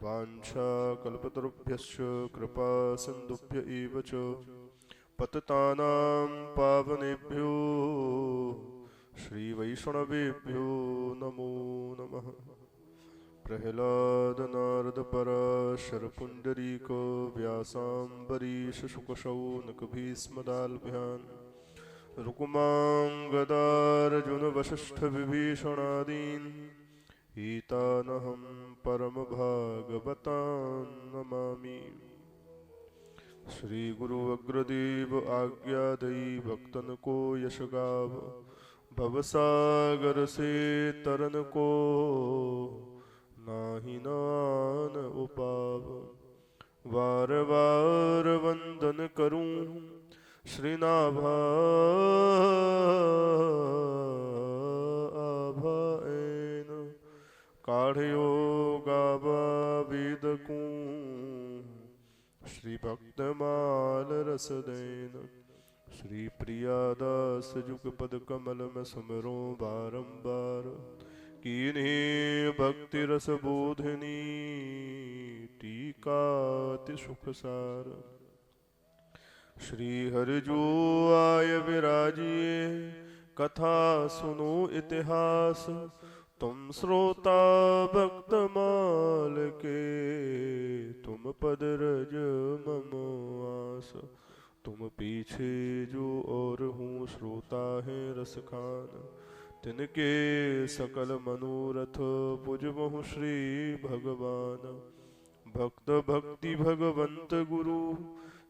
वाञ्छाकल्पतरुभ्यश्च कृपा सिन्धुभ्य एव च पतितानां पावनेभ्यो श्रीवैष्णवेभ्यो नमो नमः। प्रह्लादनारदपराशरपुण्डरीक व्यासाम्बरीशशुकशौनकभीष्मदाल्भ्यान् रुक्माङ्गदार्जुनवसिष्ठविभीषणादीन् एतानहं परमभागवतान् नमामि। श्रीगुरु अग्रदेव आज्ञादयी भक्तन को यश गाव भवसागर से तरन को नाहि नान उपाव। वार वार वंदन करूं श्रीनाभा आभाएन काढ़यो गावा वेदकूं श्री भक्तमाल रसदैन। श्री प्रियादास जुग पद कमल में सुमरो बारंबार कीन्ही भक्ति रस बोधनी टीका अति सुख सार। श्री हरि जो आय विराजिए कथा सुनो इतिहास तुम श्रोता भक्त माल के तुम पद रज मम आस। तुम पीछे जो और हूँ श्रोता है रस खान तिनके सकल मनोरथ पुजमहु श्री भगवान। भक्त भक्ति भगवंत गुरु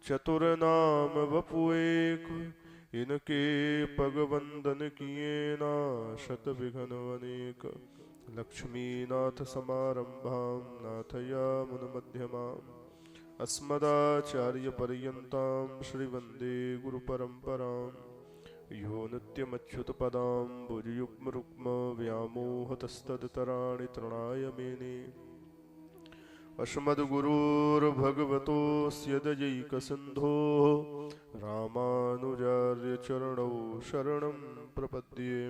चतुर नाम वपु एक इनके पग वंदन किए नाशत विघ्न अनेक। लक्ष्मीनाथ समारंभां नाथयामुन मध्यमाम् अस्मदाचार्य पर्यन्तां श्री वंदे गुरु परंपराम्। यो नित्यमच्युत पदाम्बुजयुग्म रुक्म व्यामोहतस्तदतराणि तृणाय मेने। अस्मद्गुरोर्भगवतोऽस्य दयैकसिन्धो रामानुजार्य चरणौ शरणं प्रपद्ये।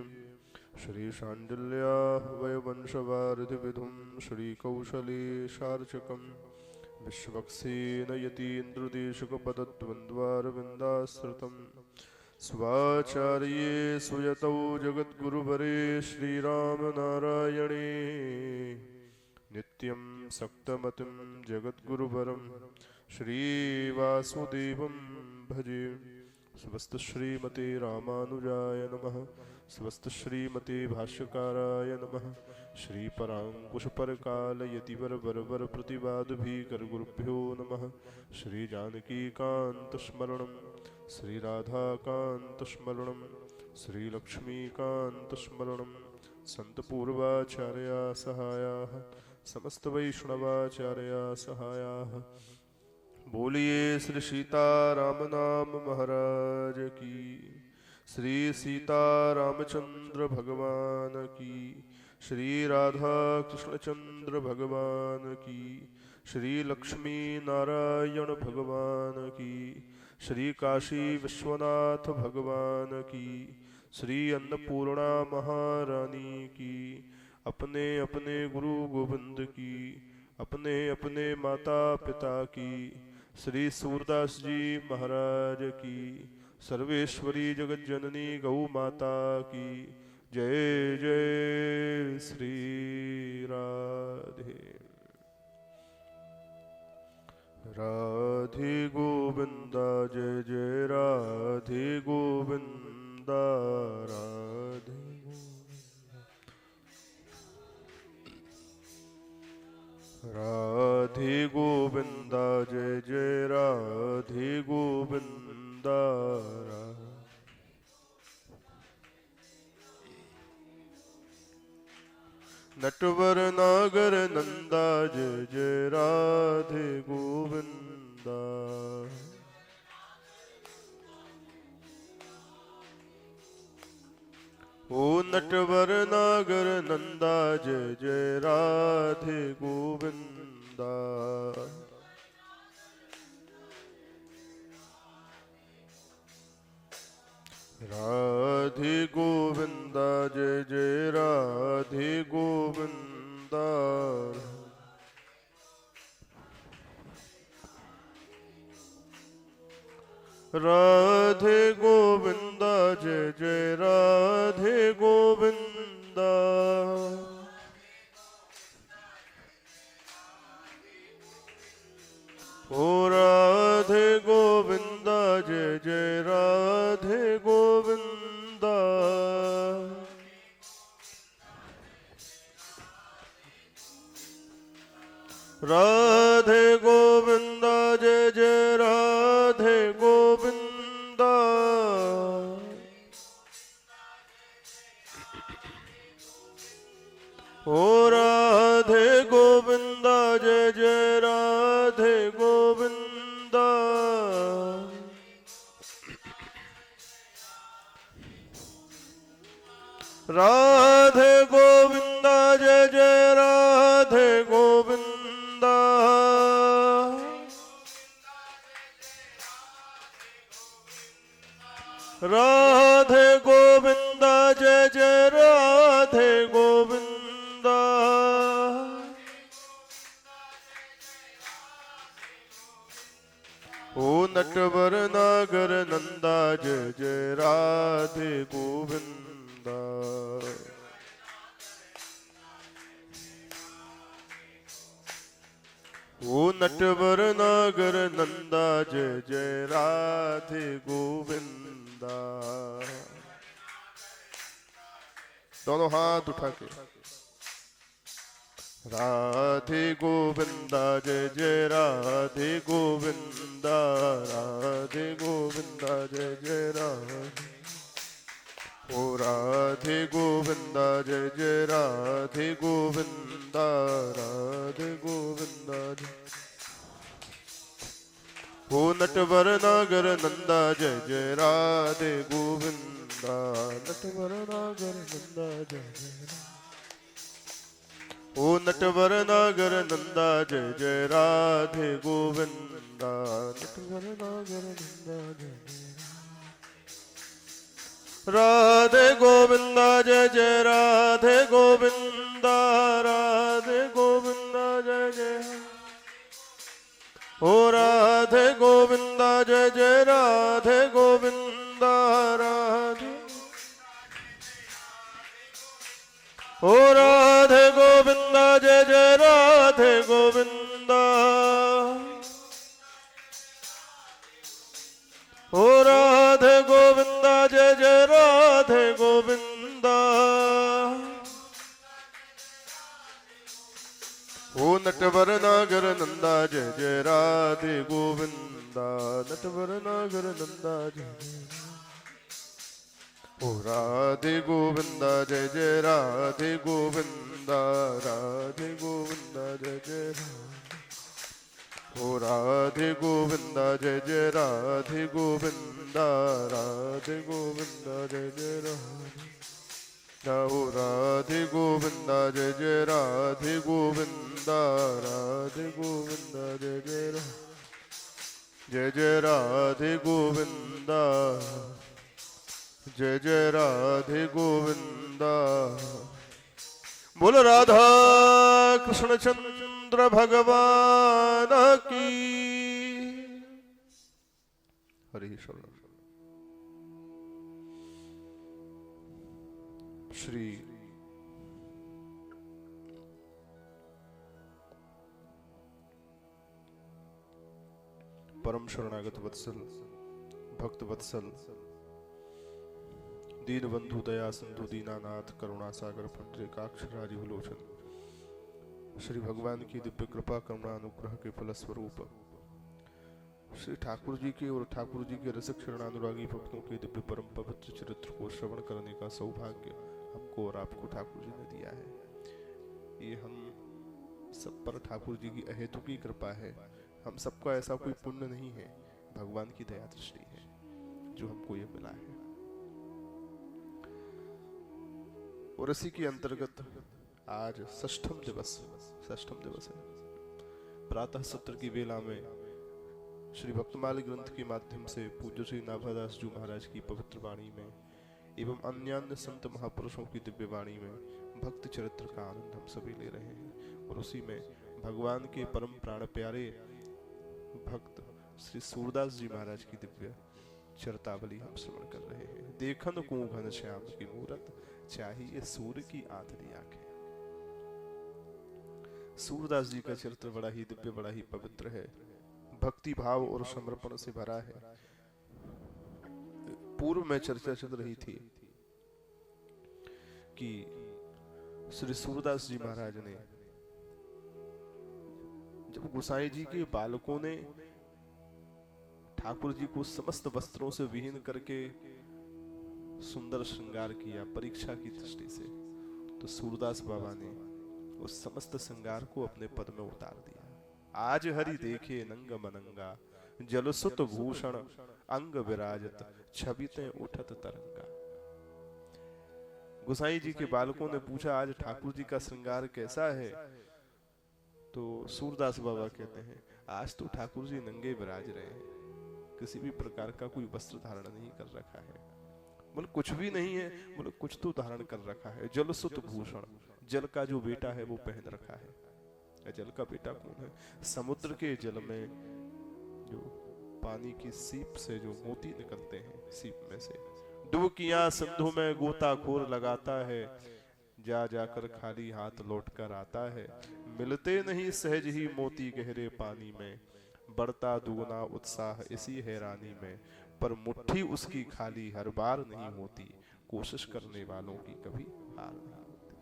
श्रीशाण्डिल्या वयवंशवारिधिविधुं श्रीकौशलेशार्चकम् विश्वक्सेन यतीन्द्रदेशिकपदद्वन्द्वारविन्दाश्रितम् स्वाचार्ये सुयतौ जगद्गुरुवरे श्रीरामनारायणे नित्यं सक्तमतिं जगद्गुरुवरं श्रीवासुदेवं भजे। स्वस्त श्रीमते रामानुजाय नमः। स्वस्त श्रीमते भाष्यकाराय नमः। श्री परांकुश परकाल यतिवर बरबर प्रतिवाद भीकर गुरुभ्यो नमः। श्री जानकी कांत स्मरणं श्री राधा कांत स्मरणं श्री लक्ष्मी कांत स्मरणं संत पूर्वाचार्या सहायाः समस्त वैष्णवाचार्या सहायाः। बोलिए श्री सीताराम नाम महाराज की। श्री सीतारामचंद्र भगवान की। श्री राधा कृष्णचंद्र भगवान की। श्री लक्ष्मी नारायण भगवान की। श्री काशी विश्वनाथ भगवान की। श्री अन्नपूर्णा महारानी की। अपने अपने गुरु गोविंद की। अपने अपने माता पिता की। श्री सूरदास जी महाराज की। सर्वेश्वरी जगत जननी गौ माता की जय जय श्री राधे। राधे गोविंदा जय जय राधे गोविंदा राधे राधे गोविंदा जय जय राधे गोविंदा। नटवर नागर नंदा जय जय राधे गोविंदा। ओ नटवर नागर नंदा जय जय राधे गोविंदा। राधे गोविंदा जय जय राधे गोविंदा। राधे गोविंदा जय जय राधे गोविंदा। ओ राधे गोविंदा जय जय राधे गोविंदा। राधे गोविंदा जय जय राधे गोविंदा। ओ राधे गोविंदा जय जय राधे गोविंदा। राधे गोविंदा जय जय राधे गोविंदा। राधे गोविंदा जय जय राधे गोविंदा। ओ नटवर नागर नंदा जय जय राधे गोविंदा। ओ नटवर नागर नंदा जय जय राधे गोविंदा। दोनों हाथ उठा के राधे गोविंदा जय जय राधे गोविंदा। राधे गोविंदा जय जय राधे। ओ राधे गोविंदा जय जय राधे गोविंदा। राधे गोविंदा जय। ओ नटवर नागर नंदा जय जय राधे गोविंदा। नटवर नागर नंदा जय जय। ओ नटवर नागर नंदा जय जय राधे गोविंदा। नटवर नागर नंदा जय जय। राधे गोविंदा जय जय राधे गोविंदा। राधे गोविंदा जय जय। ओ राधे गोविंदा जय जय राधे गोविंदा। राधे। ओ राधे गोविंदा जय जय राधे गोविंदा। ओ राधे गोविंदा जय जय राधे गोविंदा। ओ नटवर नागर नंदा जय जय राधे गोविंदा। नटवर नागर नंदा जय जय। ओ राधे गोविंदा जय जय राधे गोविंदा। राधे गोविंदा जय जय राधे। ओ राधे गोविंदा जय जय राधे गोविंदा। राधे गोविंदा जय जय राधे। ओ राधे गोविंदा जय जय राधे गोविंदा। राधे गोविंदा जय जय राधे। जय जय राधे गोविंदा। जय जय राधे गोविंदा। बोल राधा कृष्ण चंद्र भगवान की। हरि शरण। श्री परम शरणागत वत्सल भक्त वत्सल दीन बंधु दया सिंधु दीनानाथ करुणा सागर पुंडरीकाक्ष राजीव लोचन श्री भगवान की दिव्य कृपा करुणा अनुग्रह के फलस्वरूप श्री ठाकुर जी के और ठाकुर जी के रसिक शरणानुरागी भक्तों के दिव्य परम पवित्र चरित्र को श्रवण करने का सौभाग्य हमको और आपको ठाकुर जी ने दिया है। ये हम सब पर ठाकुर जी की अहेतुकी कृपा है। हम सबका ऐसा कोई पुण्य नहीं है, भगवान की दया दृष्टि है जो हमको ये मिला है। और इसी के अंतर्गत आज षष्ठम दिवस है। प्रातः सत्र की वेला में श्री भक्तमाली ग्रंथ के माध्यम से पूज्य श्री नाभादास जी महाराज की पवित्र वाणी में एवं अन्य संत महापुरुषों की दिव्य वाणी में भक्त चरित्र का आनंद हम सभी ले रहे हैं। और उसी में भगवान के परम प्राण प्यारे भक्त श्री सूरदास जी महाराज की दिव्य चरतावली हम श्रवण कर रहे हैं। देखन को घन श्याम की मूरत, चाहिए सूर्य की आंधली आंखें। सूरदास जी का चरित्र बड़ा ही दिव्य, बड़ा ही पवित्र है, भक्ति भाव और समर्पण से भरा है। पूर्व में चर्चा चल रही थी कि श्री सूरदास जी महाराज ने जब गोसाई जी के बालकों ने ठाकुर जी को समस्त वस्त्रों से विहीन करके सुंदर श्रृंगार किया परीक्षा की दृष्टि से, तो सूरदास बाबा ने उस समस्त श्रृंगार को अपने पद में उतार दिया। आज हरि देखे नंग मनंगा, जलसुत भूषण अंग विराजत, छबिते उठत तरंगा। गोसाई जी के बालकों ने पूछा आज ठाकुर जी का श्रृंगार कैसा है, तो सूरदास बाबा कहते हैं आज तो ठाकुर जी नंगे विराज रहे हैं, किसी भी प्रकार का कोई वस्त्र धारण नहीं कर रखा है। बोले कुछ भी नहीं है, बोले कुछ तो धारण कर रखा है। जलसुत भूषण, जल का जो बेटा है वो पहन रखा है। जल का बेटा कौन है? समुद्र के जल में जो पानी की सीप से जो मोती निकलते हैं, सीप में से डुबकियां सिंधु में गोताखोर लगाता है, जा जाकर खाली हाथ लौट कर आता है। मिलते नहीं सहज ही मोती गहरे पानी में, बढ़ता दुगना उत्साह इसी हैरानी में। पर मुट्ठी उसकी खाली हर बार नहीं होती, कोशिश करने वालों की कभी हार नहीं होती।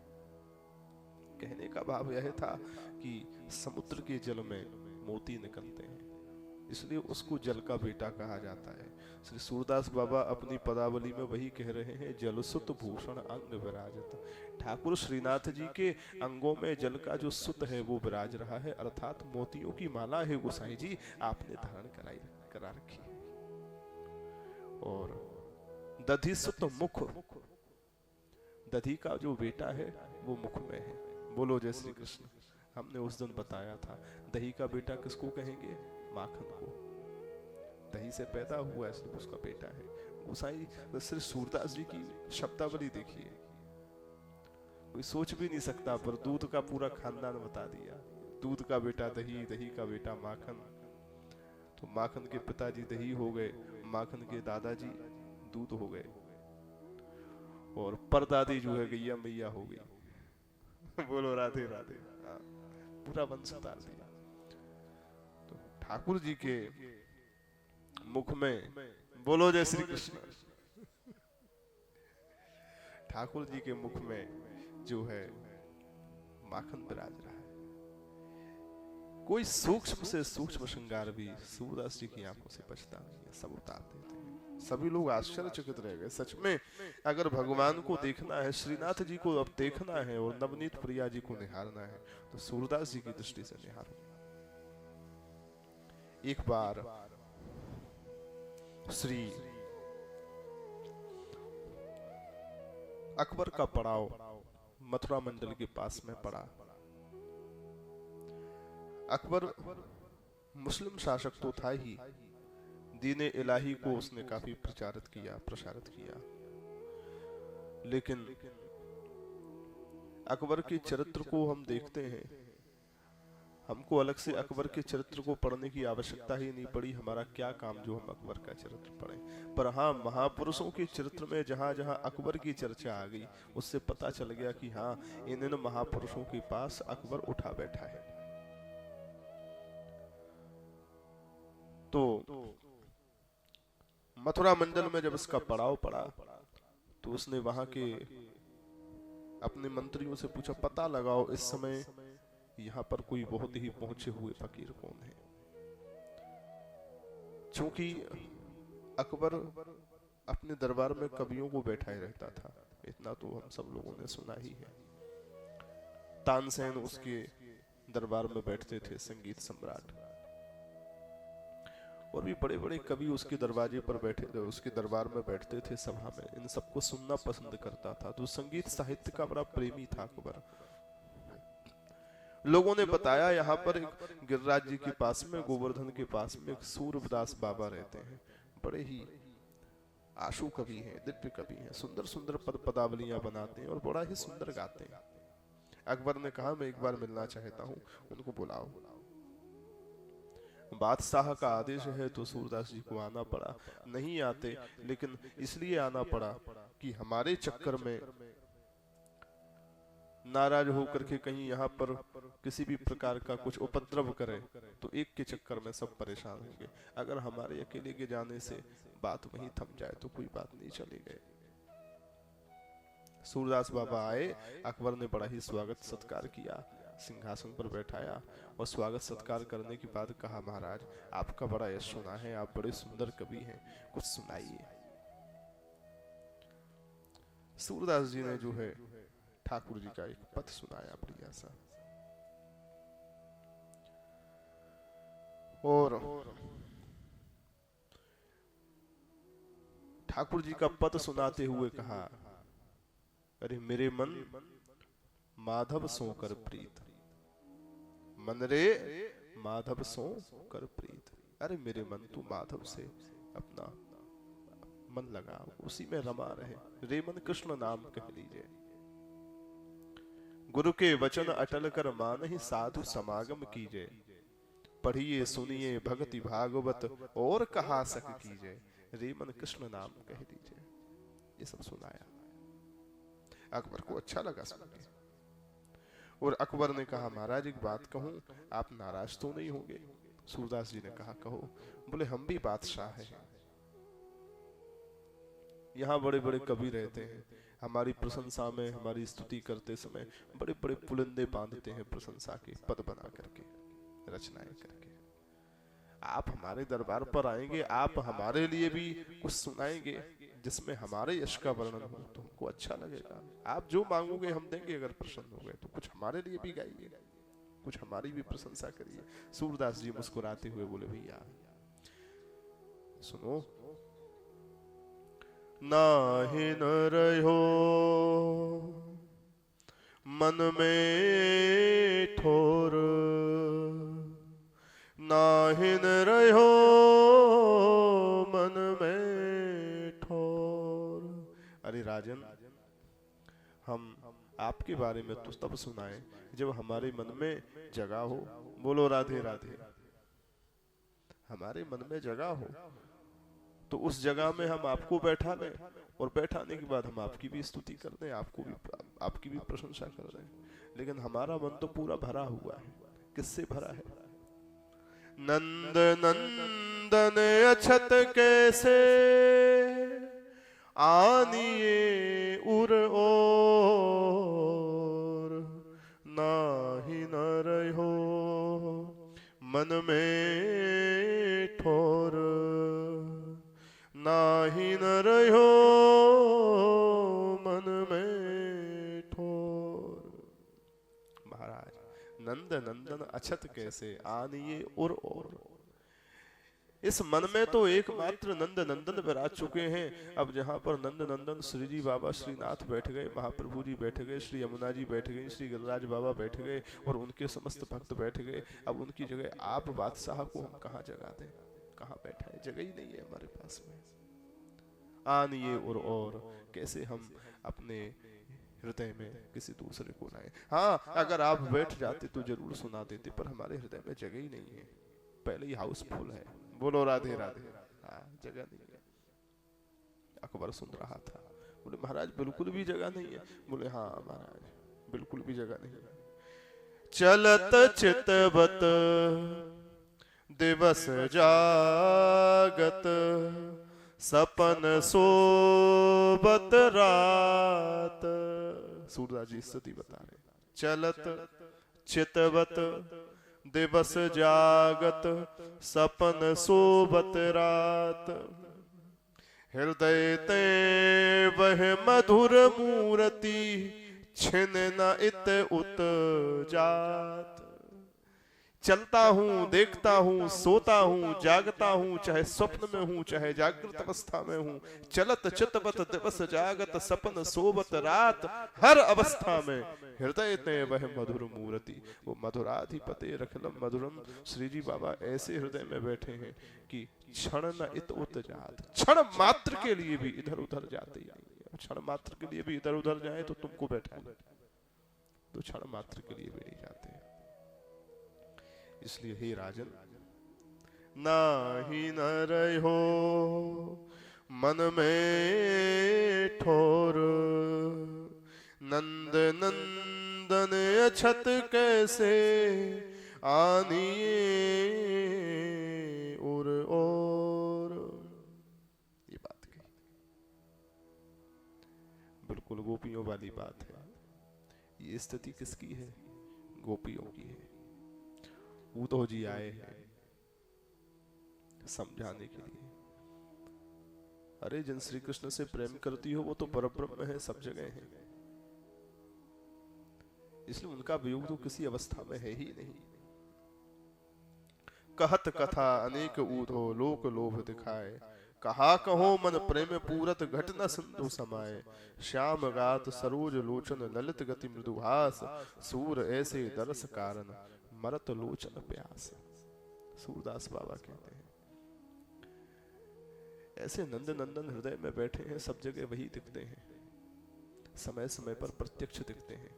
कहने का भाव यह था कि समुद्र के जल में मोती निकलते हैं, इसलिए उसको जल का बेटा कहा जाता है। श्री सूरदास बाबा अपनी पदावली में वही कह रहे हैं, जलसुत भूषण अंग विराजत। ठाकुर श्रीनाथ जी के अंगों में जल का जो सुत है वो विराज रहा है, अर्थात मोतियों की माला है गोसाई जी आपने धारण करा रखी है। और दधि सुत मुख, दधि का जो बेटा है वो मुख में है। बोलो जय श्री कृष्ण। हमने उस दिन बताया था दही का बेटा किसको कहेंगे? माखन को। दही से पैदा हुआ इसलिए उसका बेटा है। गोसाई श्री सूरदास जी की शब्दावली देखिए, कोई सोच भी नहीं सकता, पर दूध का पूरा खानदान बता दिया। दूध का बेटा दही, दही का बेटा माखन, तो माखन के पिताजी दही हो गए, माखन के दादाजी दूध हो गए, और परदादी जो है गैया मैया हो गई। बोलो राधे राधे। पूरा वंश उतार दिया। तो ठाकुर जी के मुख में, बोलो जय श्री कृष्ण, ठाकुर जी के मुख में जो है माखन विराज रहा है। कोई सूक्ष्म से सूक्ष्म श्रृंगार भी सूरदास जी की आंखों से बचता नहीं है, सब उतार देते हैं। सभी लोग आश्चर्यचकित रह गए। सच में अगर भगवान को देखना है, श्रीनाथ जी को अब देखना है और नवनीत प्रिया जी को निहारना है, तो सूरदास जी की दृष्टि से निहारो। एक बार श्री अकबर का पड़ाव मथुरा मंडल के पास में पड़ा। अकबर मुस्लिम शासक तो था ही, दीन इलाही को उसने काफी प्रसारित किया, लेकिन अकबर के चरित्र को हम देखते हैं, हमको अलग से अकबर के चरित्र को पढ़ने की आवश्यकता ही नहीं पड़ी। हमारा क्या काम जो हम अकबर का चरित्र पढ़ें। पर हाँ, महापुरुषों के चरित्र में जहां जहां अकबर की चर्चा आ गई, उससे पता चल गया कि हाँ, इन महापुरुषों के पास अकबर उठा बैठा है। तो मथुरा मंडल में जब इसका पड़ाव पड़ा, तो उसने वहां के अपने मंत्रियों से पूछा, पता लगाओ इस समय यहाँ पर कोई बहुत ही पहुंचे हुए फकीर कौन है। चूंकि अकबर अपने दरबार में कवियों को बैठाए रहता था, इतना तो हम सब लोगों ने सुना ही है। तानसेन उसके दरबार में बैठते थे, संगीत सम्राट, और भी बड़े बड़े कवि उसके दरवाजे पर बैठे थे, उसके दरबार में बैठते थे सभा में। इन सबको सुनना पसंद करता था। तो संगीत साहित्य का बड़ा प्रेमी था अकबर। लोगों ने बताया यहाँ पर एक गिरिराज जी के पास में, गोवर्धन के पास में एक सूरदास बाबा रहते हैं, बड़े ही आशु कवि हैं, दिव्य कवि हैं, सुंदर सुंदर पदावलियां बनाते हैं और बड़ा ही सुंदर गाते हैं। अकबर ने कहा, मैं एक बार मिलना चाहता हूं, उनको बुलाओ। बादशाह का आदेश है तो सूरदास जी को आना पड़ा। नहीं आते, लेकिन इसलिए आना पड़ा कि हमारे चक्कर में नाराज होकर के कहीं यहाँ पर किसी भी प्रकार का कुछ उपद्रव करे तो एक के चक्कर में सब परेशान होंगे। अगर हमारे अकेले के जाने से बात वहीं थम जाए तो कोई बात नहीं चलेगी। सूरदास बाबा आए, अकबर ने बड़ा ही स्वागत सत्कार किया, सिंहासन पर बैठाया और स्वागत सत्कार करने के बाद कहा, महाराज आपका बड़ा यश सुना है, आप बड़े सुंदर कवि हैं, कुछ सुनाइए। सूरदास जी ने जो है ठाकुर जी का एक पद सुनाया बढ़िया सा। और ठाकुर जी का पद सुनाते हुए कहा, अरे मेरे मन माधव सो कर प्रीत, मन रे माधव सो कर प्रीत। अरे मेरे मन तू माधव से अपना मन लगा, उसी में रमा रहे, रे मन कृष्ण नाम कह लीजिए। गुरु के वचन अटल कर मानहि साधु समागम कीजिए, पढ़िए सुनिए भक्ति भागवत और कहा सक कीजिए, रे मन कृष्ण नाम कह दीजिए। ये सब सुनाया, अकबर को अच्छा लगा सुन के। और अकबर ने कहा, महाराज एक बात कहूं, आप नाराज तो नहीं होंगे? सूरदास जी ने कहा, कहो। बोले, हम भी बादशाह हैं, यहाँ बड़े बड़े कवि रहते हैं, हमारी प्रशंसा में, हमारी स्तुति करते समय बड़े बड़े पुलिंदे बांधते हैं, प्रशंसा के पद बना करके, रचनाएं करके। आप हमारे दरबार पर आएंगे, आप हमारे लिए भी कुछ सुनाएंगे जिसमें हमारे यश का वर्णन हो तो हमको अच्छा लगेगा। आप जो मांगोगे हम देंगे, अगर प्रसन्न हो गए तो कुछ हमारे लिए भी गाइए, कुछ हमारी भी प्रशंसा करिए। सूरदास जी मुस्कुराते हुए बोले, भैया सुनो, नाहि न रहो मन में ठोर, नाहि न रहो मन में ठोर। अरे राजन, हम आपके बारे में तो तब सुनाए जब हमारे मन में जगह हो। बोलो राधे राधे। हमारे मन में जगह हो तो उस जगह में हम आपको बैठा लें, और बैठाने के बाद हम आपकी भी स्तुति कर दें, आपकी भी प्रशंसा कर दें। लेकिन हमारा मन तो पूरा भरा हुआ है। किससे भरा है? नंद नंदन अछत कैसे आनिए उर ओर, नाहि न रहो मन में ठोर, नाहि न रहो मन में ठोर। महाराज, नंद नंदन अछत कैसे आनिए उर ओर। इस मन में तो एकमात्र नंद नंदन विराज चुके हैं। अब जहां पर नंद नंदन श्री जी बाबा श्रीनाथ बैठ गए, महाप्रभु जी बैठ गए, श्री यमुना जी बैठ गए, श्री गिरिराज बाबा बैठ गए और उनके समस्त भक्त बैठ गए। अब उनकी जगह आप बादशाह को हम कहाँ जगा दें, कहाँ बैठाए? जगह ही नहीं है हमारे पास में। आनिए और कैसे हम अपने हृदय में किसी दूसरे को लाए? हाँ, अगर आप बैठ जाते तो जरूर सुना देते, पर हमारे हृदय में जगह ही नहीं है, पहले ही हाउसफुल है। बोलो राधे राधे। हाँ, जगह नहीं है। अकबर सुन रहा था, बोले, महाराज बिल्कुल भी जगह नहीं है? बोले, हाँ महाराज, बिल्कुल भी जगह नहीं है। चलत चितवत दिवस जागत, सपन सोबत रात। सूरदास जी स्थिति बता रहे। चलत चितवत दिवस जागत, सपन सोबत रात, हृदय ते वह मधुर मूर्ति, छिन न इत उत जात। चलता हूँ, देखता हूँ, सोता हूँ, जागता हूँ, चाहे स्वप्न में हूँ चाहे जागृत अवस्था में हूँ। चलत चितवत दिवस जागत, सपन सोबत रात, हर अवस्था में हृदय ते वह मधुर मूर्ति। वो मधुराधिपते रखलम मधुरम। श्री जी बाबा ऐसे हृदय में बैठे हैं कि क्षण न इत उत जात, क्षण मात्र के लिए भी इधर उधर जाते ही नहीं। क्षण मात्र के लिए भी इधर उधर जाए तो तुमको बैठा, तो क्षण मात्र के लिए भी नहीं जाते। इसलिए हे राजन, नाही न रहो मन में ठोर, नंद नंदन अछत कैसे आनिए और ये बात कही। बिल्कुल गोपियों वाली बात है। ये स्थिति किसकी है? गोपियों की है। उद्धव जी आए हैं समझाने के लिए। अरे जिन श्री कृष्ण से प्रेम करती हो वो तो परब्रह्म है, सब जगह है, इसलिए उनका वियोग तो किसी अवस्था में है ही नहीं। कहत कथा अनेक ऊधो लोक लोभ दिखाए, कहा कहो मन प्रेम पूरत घट न सिंधु समाये, श्याम गात सरोज लोचन ललित गति मृदुहास, सूर ऐसे दरस कारण मरत लोचन प्यास। सूरदास बाबा कहते हैं ऐसे नंद नंदन हृदय में बैठे हैं, सब जगह वही दिखते हैं, समय समय पर प्रत्यक्ष दिखते हैं,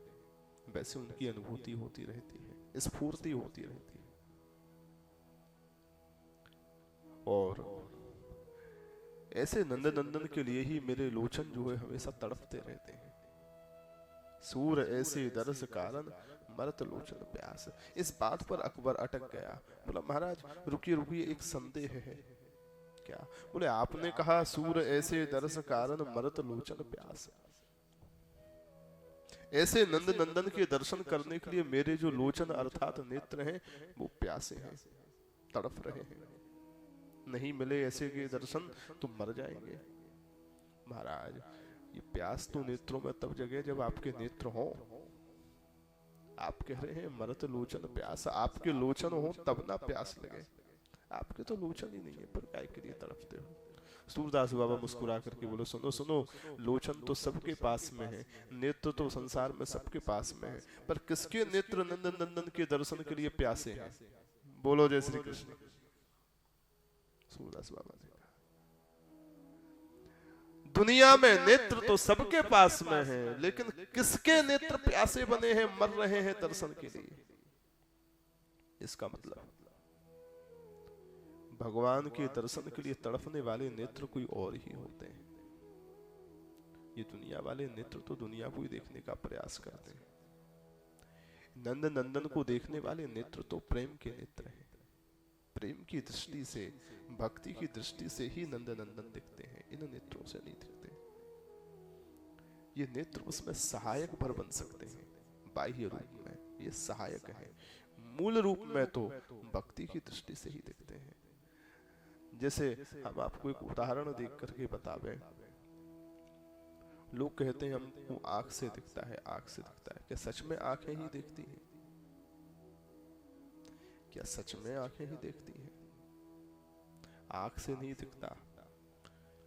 वैसे उनकी अनुभूति होती रहती है, स्फूर्ति होती रहती है। और ऐसे नंद नंदन के लिए ही मेरे लोचन जो है हमेशा तड़पते रहते हैं। सूर ऐसे दरस कारण मरत लोचन प्यास। इस बात पर अकबर अटक गया, बोला महाराज रुकिए रुकिए, एक संदेह है। क्या? बोले आपने कहा सूर ऐसे दरस कारण मरत लोचन प्यास, ऐसे नंद नंदन के दर्शन करने के लिए मेरे जो लोचन अर्थात नेत्र हैं वो प्यासे हैं, तड़प रहे हैं। नहीं मिले ऐसे के दर्शन तो मर जाएंगे। महाराज ये प्यास तो नेत्रों में तब जगे जब आपके नेत्र हो। आप कह रहे हैं मरत लोचन प्यास, आपके लोचन हो तब ना प्यास लगे, आपके तो लोचन ही नहीं है, पर काय के लिए तड़पते हो? सूरदास बाबा मुस्कुरा करके बोले सुनो सुनो, लोचन तो सबके पास में है, नेत्र तो संसार में सबके पास में है, पर किसके नेत्र नंदन नंदन के दर्शन के लिए प्यासे हैं? बोलो जय श्री कृष्ण। सूरदास बाबा ने कहा दुनिया में नेत्र तो सबके पास में है, लेकिन किसके नेत्र प्यासे बने हैं, मर रहे हैं दर्शन के लिए? इसका मतलब भगवान के दर्शन के लिए तड़पने वाले नेत्र कोई और ही होते हैं। ये दुनिया वाले नेत्र तो दुनिया को ही देखने का प्रयास करते हैं। नंद नंदन को देखने वाले नेत्र तो प्रेम के नेत्र हैं। प्रेम की दृष्टि से, भक्ति की दृष्टि से ही नंद नंदन दिखते हैं, इन नेत्रों से नहीं दिखते। ये नेत्र उसमें सहायक भर बन सकते हैं, बाह्य रूप में ये सहायक है, मूल रूप में तो भक्ति की दृष्टि से ही दिखते हैं। जैसे हम आपको एक उदाहरण देख करके बतावे, लोग कहते हैं हमको आंख से दिखता है, आंख से दिखता है। क्या सच में आंखें ही देखती हैं? क्या सच में आंखें ही देखती हैं? आंख से नहीं दिखता।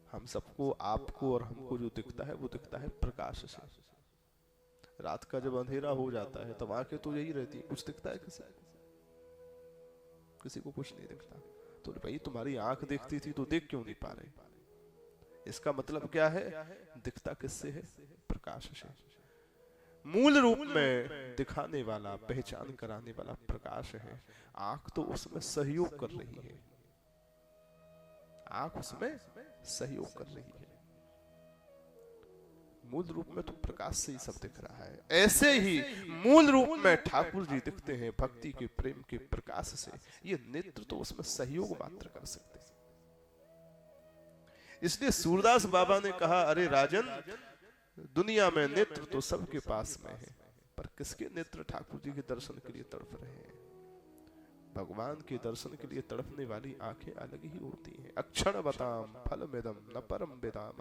हम सबको, आपको और हमको जो दिखता है वो दिखता है प्रकाश से। रात का जब अंधेरा हो जाता है तब आंखें तो यही रहती है, कुछ दिखता है किसी को? किसी को कुछ नहीं दिखता। तो भाई तुम्हारी आंख देखती थी तो देख क्यों नहीं पा रहे? इसका मतलब क्या है? दिखता किससे है? प्रकाश से। मूल रूप में दिखाने वाला, पहचान कराने वाला प्रकाश है। आंख तो उसमें सहयोग कर रही है, आंख उसमें सहयोग कर रही है। मूल रूप में तो प्रकाश से ही सब दिख रहा है। ऐसे ही मूल रूप में ठाकुर जी दिखते हैं भक्ति के, प्रेम के प्रकाश से। ये नेत्र तो उसमें सहयोग मात्र कर सकते हैं। इसलिए सूरदास बाबा ने कहा अरे राजन, दुनिया में नेत्र तो सबके पास में है, पर किसके नेत्र ठाकुर जी के दर्शन के लिए तड़प रहे हैं? भगवान के दर्शन के लिए तड़पने वाली आंखें अलग ही होती हैं। अक्षण बताम फल मेदम न परम बेदाम।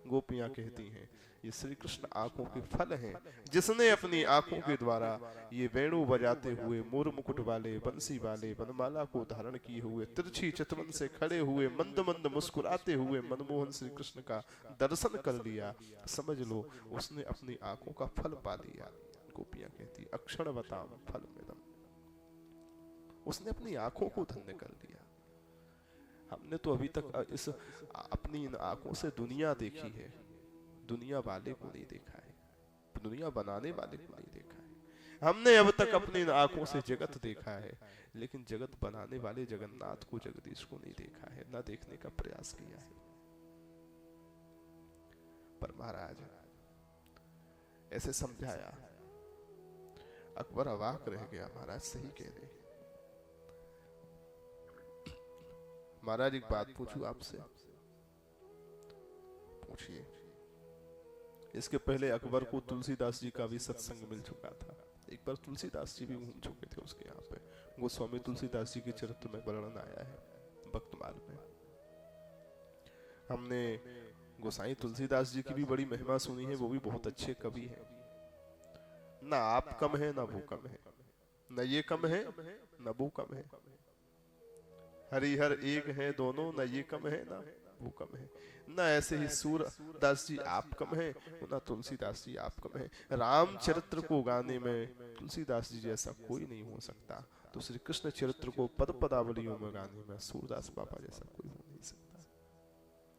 गोपियां कहती हैं ये श्री कृष्ण आंखों के फल हैं, जिसने अपनी आंखों के द्वारा ये वेणु बजाते हुए, मोर मुकुट वाले, बंसी वाले, वनमाला को धारण किए हुए, तिरछी चितवन से खड़े हुए, मंद मंद मुस्कुराते हुए मनमोहन श्री कृष्ण का दर्शन कर लिया। समझ लो उसने अपनी आंखों का फल पा लिया। गोपियां कहती अक्षण बताम फल मेदम, उसने अपनी आंखों को धन्य कर लिया। हमने तो अभी तक इस अपनी इन आंखों से दुनिया देखी है, दुनिया वाले को नहीं देखा है, दुनिया बनाने वाले को नहीं देखा है। हमने अब तक अपनी आंखों से जगत देखा है, लेकिन जगत बनाने वाले जगन्नाथ को, जगदीश को नहीं देखा है, ना देखने का प्रयास किया है। पर महाराज ऐसे समझाया, अकबर अवाक रह गया। महाराज सही कह रहे। महाराज एक बात पूछूं आपसे? पूछिए। इसके पहले अकबर को तुलसीदास जी का भी सत्संग मिल चुका था। एक बार तुलसीदास जी भी घूम चुके थे उसके यहाँ पे। गोस्वामी तुलसीदास जी के चरित्र में वर्णन आया है भक्तमाल में। हमने गोसाई तुलसीदास जी की भी बड़ी महिमा सुनी है, वो भी बहुत अच्छे कवि हैं। ना आप कम है, ना वो कम है, न ये कम है, न वो कम है। हरिहर एक है दोनों, न ये कम है, ना वो कम है। न ऐसे ही सूरदास जी आप कम है, ना तुलसीदास जी आप कम है। रामचरित्र को गाने में तुलसीदास जी जैसा कोई नहीं हो सकता, तो श्री कृष्ण चरित्र को पद पदावलियों में गाने में सूरदास बाबा जैसा कोई हो नहीं सकता।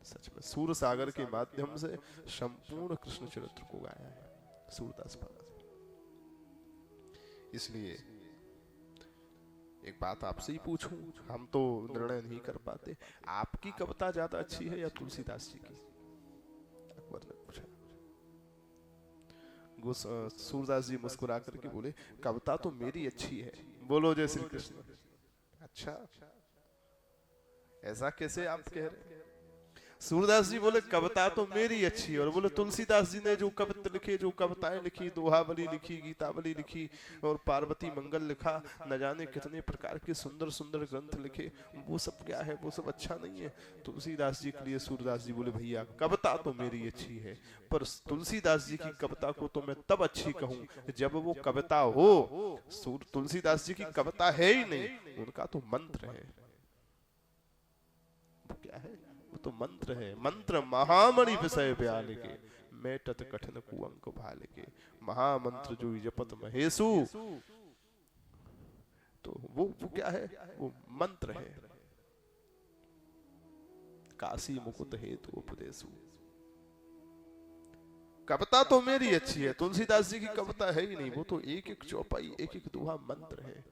सच में सूर सागर के माध्यम से संपूर्ण कृष्ण चरित्र को गाया है सूरदास बाबा। इसलिए एक बात आपसे ही पूछूं, हम तो निर्णय नहीं कर पाते, आपकी कविता ज्यादा अच्छी है या तुलसीदास जी की? अकबर ने पूछा। सूरदास जी मुस्कुरा करके बोले, कविता तो मेरी अच्छी है। बोलो जय श्री कृष्ण। अच्छा, ऐसा कैसे आप कह रहे हैं? सूरदास जी बोले कविता तो मेरी अच्छी है, और बोले तुलसीदास जी ने जो कविता लिखे, जो कविताएं लिखी, दोहावली लिखी, गीतावली लिखी और पार्वती मंगल लिखा, न जाने कितने प्रकार के सुंदर सुंदर ग्रंथ लिखे, वो सब क्या है? वो सब अच्छा नहीं है? तुलसीदास जी के लिए सूरदास जी बोले, भैया कविता तो मेरी अच्छी है, पर तुलसीदास जी की कविता को तो मैं तब अच्छी कहूं जब वो कविता हो। तुलसीदास जी की कविता है ही नहीं, उनका तो मंत्र है। वो क्या है? तो मंत्र है। मंत्र महामणि विषय ब्याल के, मेटत कठिन कुअंक भाल के। महामंत्र जो जपत महेशु, तो वो क्या है? वो मंत्र है। काशी मुकुट हेतु उपदेशु। कविता तो मेरी अच्छी है, तुलसीदास जी की कविता है ही नहीं, वो तो एक एक चौपाई, एक एक दोहा मंत्र है।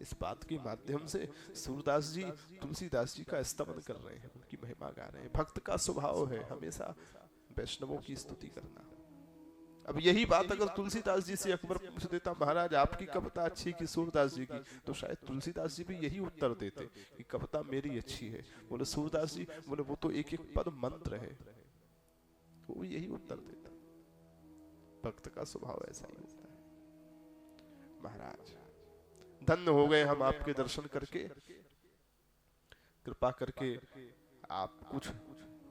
इस बात के माध्यम से सूरदास जी तुलसीदास जी का स्तवन कर रहे हैं, उनकी महिमा गा रहे हैं। भक्त का स्वभाव है हमेशा वैष्णवों की स्तुति करना। अब यही बात अगर तुलसीदास जी से अकबर पूछ देता, महाराज आपकी कविता अच्छी की सूरदास जी की, तो शायद तुलसीदास जी भी यही उत्तर देते कि कविता मेरी अच्छी है। बोले सूरदास जी, बोले वो तो एक एक पद मंत्र है, वो यही उत्तर देता। भक्त का स्वभाव ऐसा ही होता है। महाराज धन्य हो गए हम आपके दर्शन करके। कृपा करके आप कुछ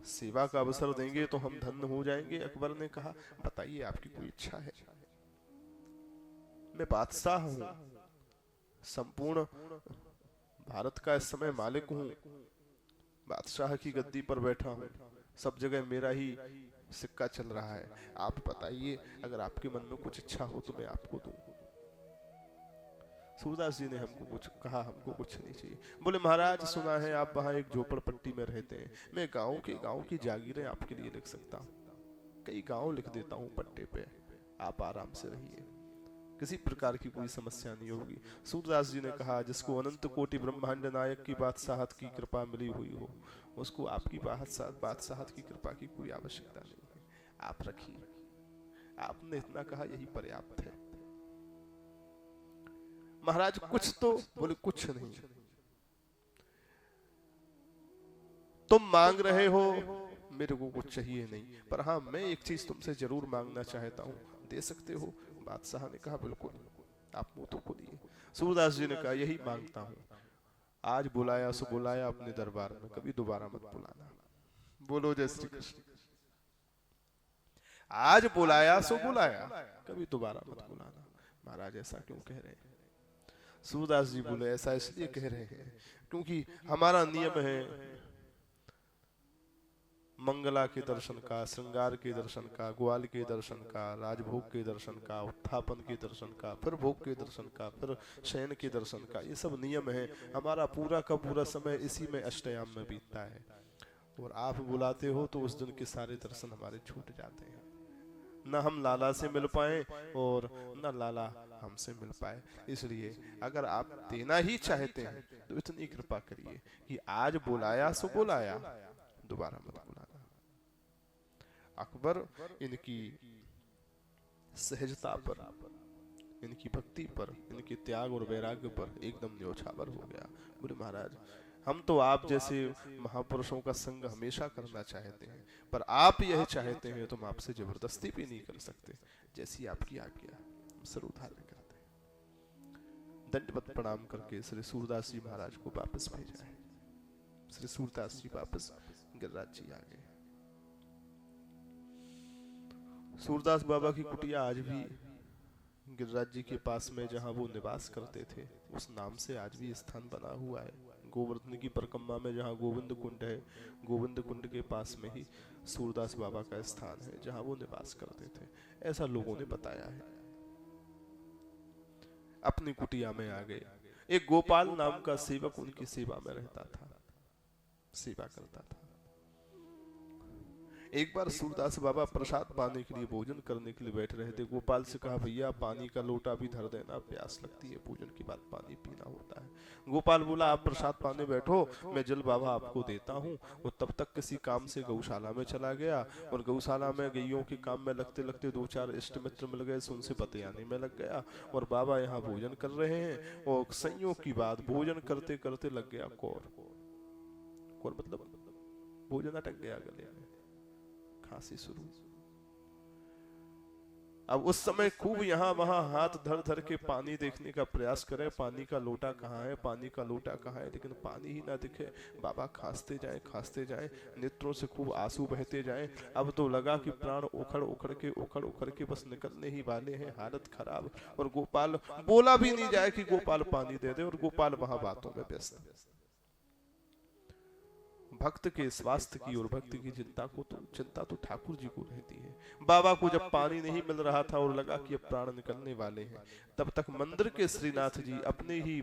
सेवा का अवसर देंगे तो हम धन्य हो जाएंगे। अकबर ने कहा, बताइए आपकी कोई इच्छा है? मैं बादशाह हूं, संपूर्ण भारत का इस समय मालिक हूं, बादशाह की गद्दी पर बैठा हूं, सब जगह मेरा ही सिक्का चल रहा है। आप बताइए, अगर आपके मन में कुछ इच्छा हो तो मैं आपको दूं। सूरदास जी ने हमको कुछ कहा, हमको कुछ नहीं चाहिए। बोले महाराज सुना है आप वहाँ एक झोपड़पट्टी में रहते हैं, मैं गांव की जागीरें आपके लिए लिख सकता हूँ, कई गांव लिख देता हूँ पट्टे पे, आप आराम से रहिए, किसी प्रकार की कोई समस्या नहीं होगी। सूरदास जी ने कहा, जिसको अनंत कोटि ब्रह्मांड नायक की बादशाहत की कृपा मिली हुई हो, उसको आपकी बादशाहत की कृपा की कोई आवश्यकता नहीं है, आप रखिए। आपने इतना कहा, यही पर्याप्त है। महाराज कुछ तो? बोले कुछ नहीं। तुम मांग रहे हो, मेरे को कुछ चाहिए नहीं, पर हाँ मैं एक चीज तुमसे जरूर मांगना चाहता हूँ, दे सकते हो? बादशाह ने कहा, बिल्कुल, आप मुंह तो खोलिए। सूरदास जी ने कहा, यही मांगता हूँ, आज बुलाया सो बुलाया अपने दरबार में, कभी दोबारा मत बुलाना। बोलो जय श्री कृष्ण। आज बुलाया सो बुलाया, कभी दोबारा मत बुलाना। महाराज ऐसा क्यों कह रहे हैं? सूरदास जी बोले, ऐसा इसलिए कह रहे हैं क्योंकि हमारा नियम है मंगला के दर्शन का, श्रृंगार के दर्शन का, ग्वाल के दर्शन का, राजभोग के दर्शन का, उत्थापन के दर्शन का, फिर भोग के दर्शन का, फिर शयन के दर्शन का। ये सब नियम है। हमारा पूरा का पूरा समय इसी में अष्टयाम में बीतता है, और आप बुलाते हो तो उस दिन के सारे दर्शन हमारे छूट जाते हैं। न हम लाला से मिल पाए और न लाला हमसे मिल पाए। इसलिए अगर आप देना ही चाहते हैं तो इतनी कृपा करिए कि आज बुलाया सो बुलाया, दोबारा मत बुलाना। अकबर इनकी सहजता पर, इनकी भक्ति पर, इनके त्याग और वैराग्य पर एकदम न्योछावर हो गया। बोले महाराज, हम तो आप जैसे महापुरुषों का संग हमेशा करना चाहते हैं, पर आप यह चाहते हैं तो हम आपसे जबरदस्ती भी नहीं कर सकते, जैसी आपकी आज्ञा। सर उधारण करते, दंडवत प्रणाम करके श्री सूरदास जी महाराज को वापस भेजा है। श्री सूरदास जी वापस गिरिराज जी आ गए। सूरदास बाबा की कुटिया आज भी गिरिराज जी के पास में जहां वो निवास करते थे, उस नाम से आज भी स्थान बना हुआ है। गोवर्धन की परिक्रमा में जहां गोविंद कुंड है, गोविंद कुंड के पास में ही सूरदास बाबा का स्थान है जहां वो निवास करते थे, ऐसा लोगों ने बताया है। अपनी कुटिया में आ गए। एक गोपाल नाम का सेवक उनकी सेवा में रहता था, सेवा करता था। एक बार सूरदास बाबा प्रसाद पाने के लिए, भोजन करने के लिए बैठ रहे थे। गोपाल से कहा, भैया पानी का लोटा भी धर देना, प्यास लगती है, भोजन के बाद पानी पीना होता है। गोपाल बोला, आप प्रसाद पाने बैठो, मैं जल बाबा आपको देता हूँ। वो तब तक किसी काम से गौशाला में चला गया, और गौशाला में गैयों के काम में लगते लगते 2-4 इष्ट मित्र मिल गए, उनसे बतियाने में लग गया। और बाबा यहाँ भोजन कर रहे हैं, और संयोग की बात, भोजन करते करते लग गया कौर। कौर मतलब भोजन अटक गया गले में, खांसी शुरू। अब उस समय खूब यहाँ वहां हाथ धर धर के पानी देखने का प्रयास करें, पानी का लोटा कहाँ है, पानी का लोटा कहाँ है, लेकिन पानी ही ना दिखे। बाबा खांसते जाएं, नेत्रों से खूब आंसू बहते जाएं। अब तो लगा कि प्राण उखड़ उखड़ के बस निकलने ही वाले हैं, हालत खराब। और गोपाल बोला भी नहीं जाए कि गोपाल पानी दे दे, और गोपाल वहां बातों में व्यस्त है। भक्त के स्वास्थ्य की और भक्त की चिंता तो ठाकुर जी को रहती है। बाबा को जब पानी नहीं मिल रहा था और लगा कि अब प्राण निकलने वाले हैं, तब तक मंदिर के श्रीनाथ जी अपने ही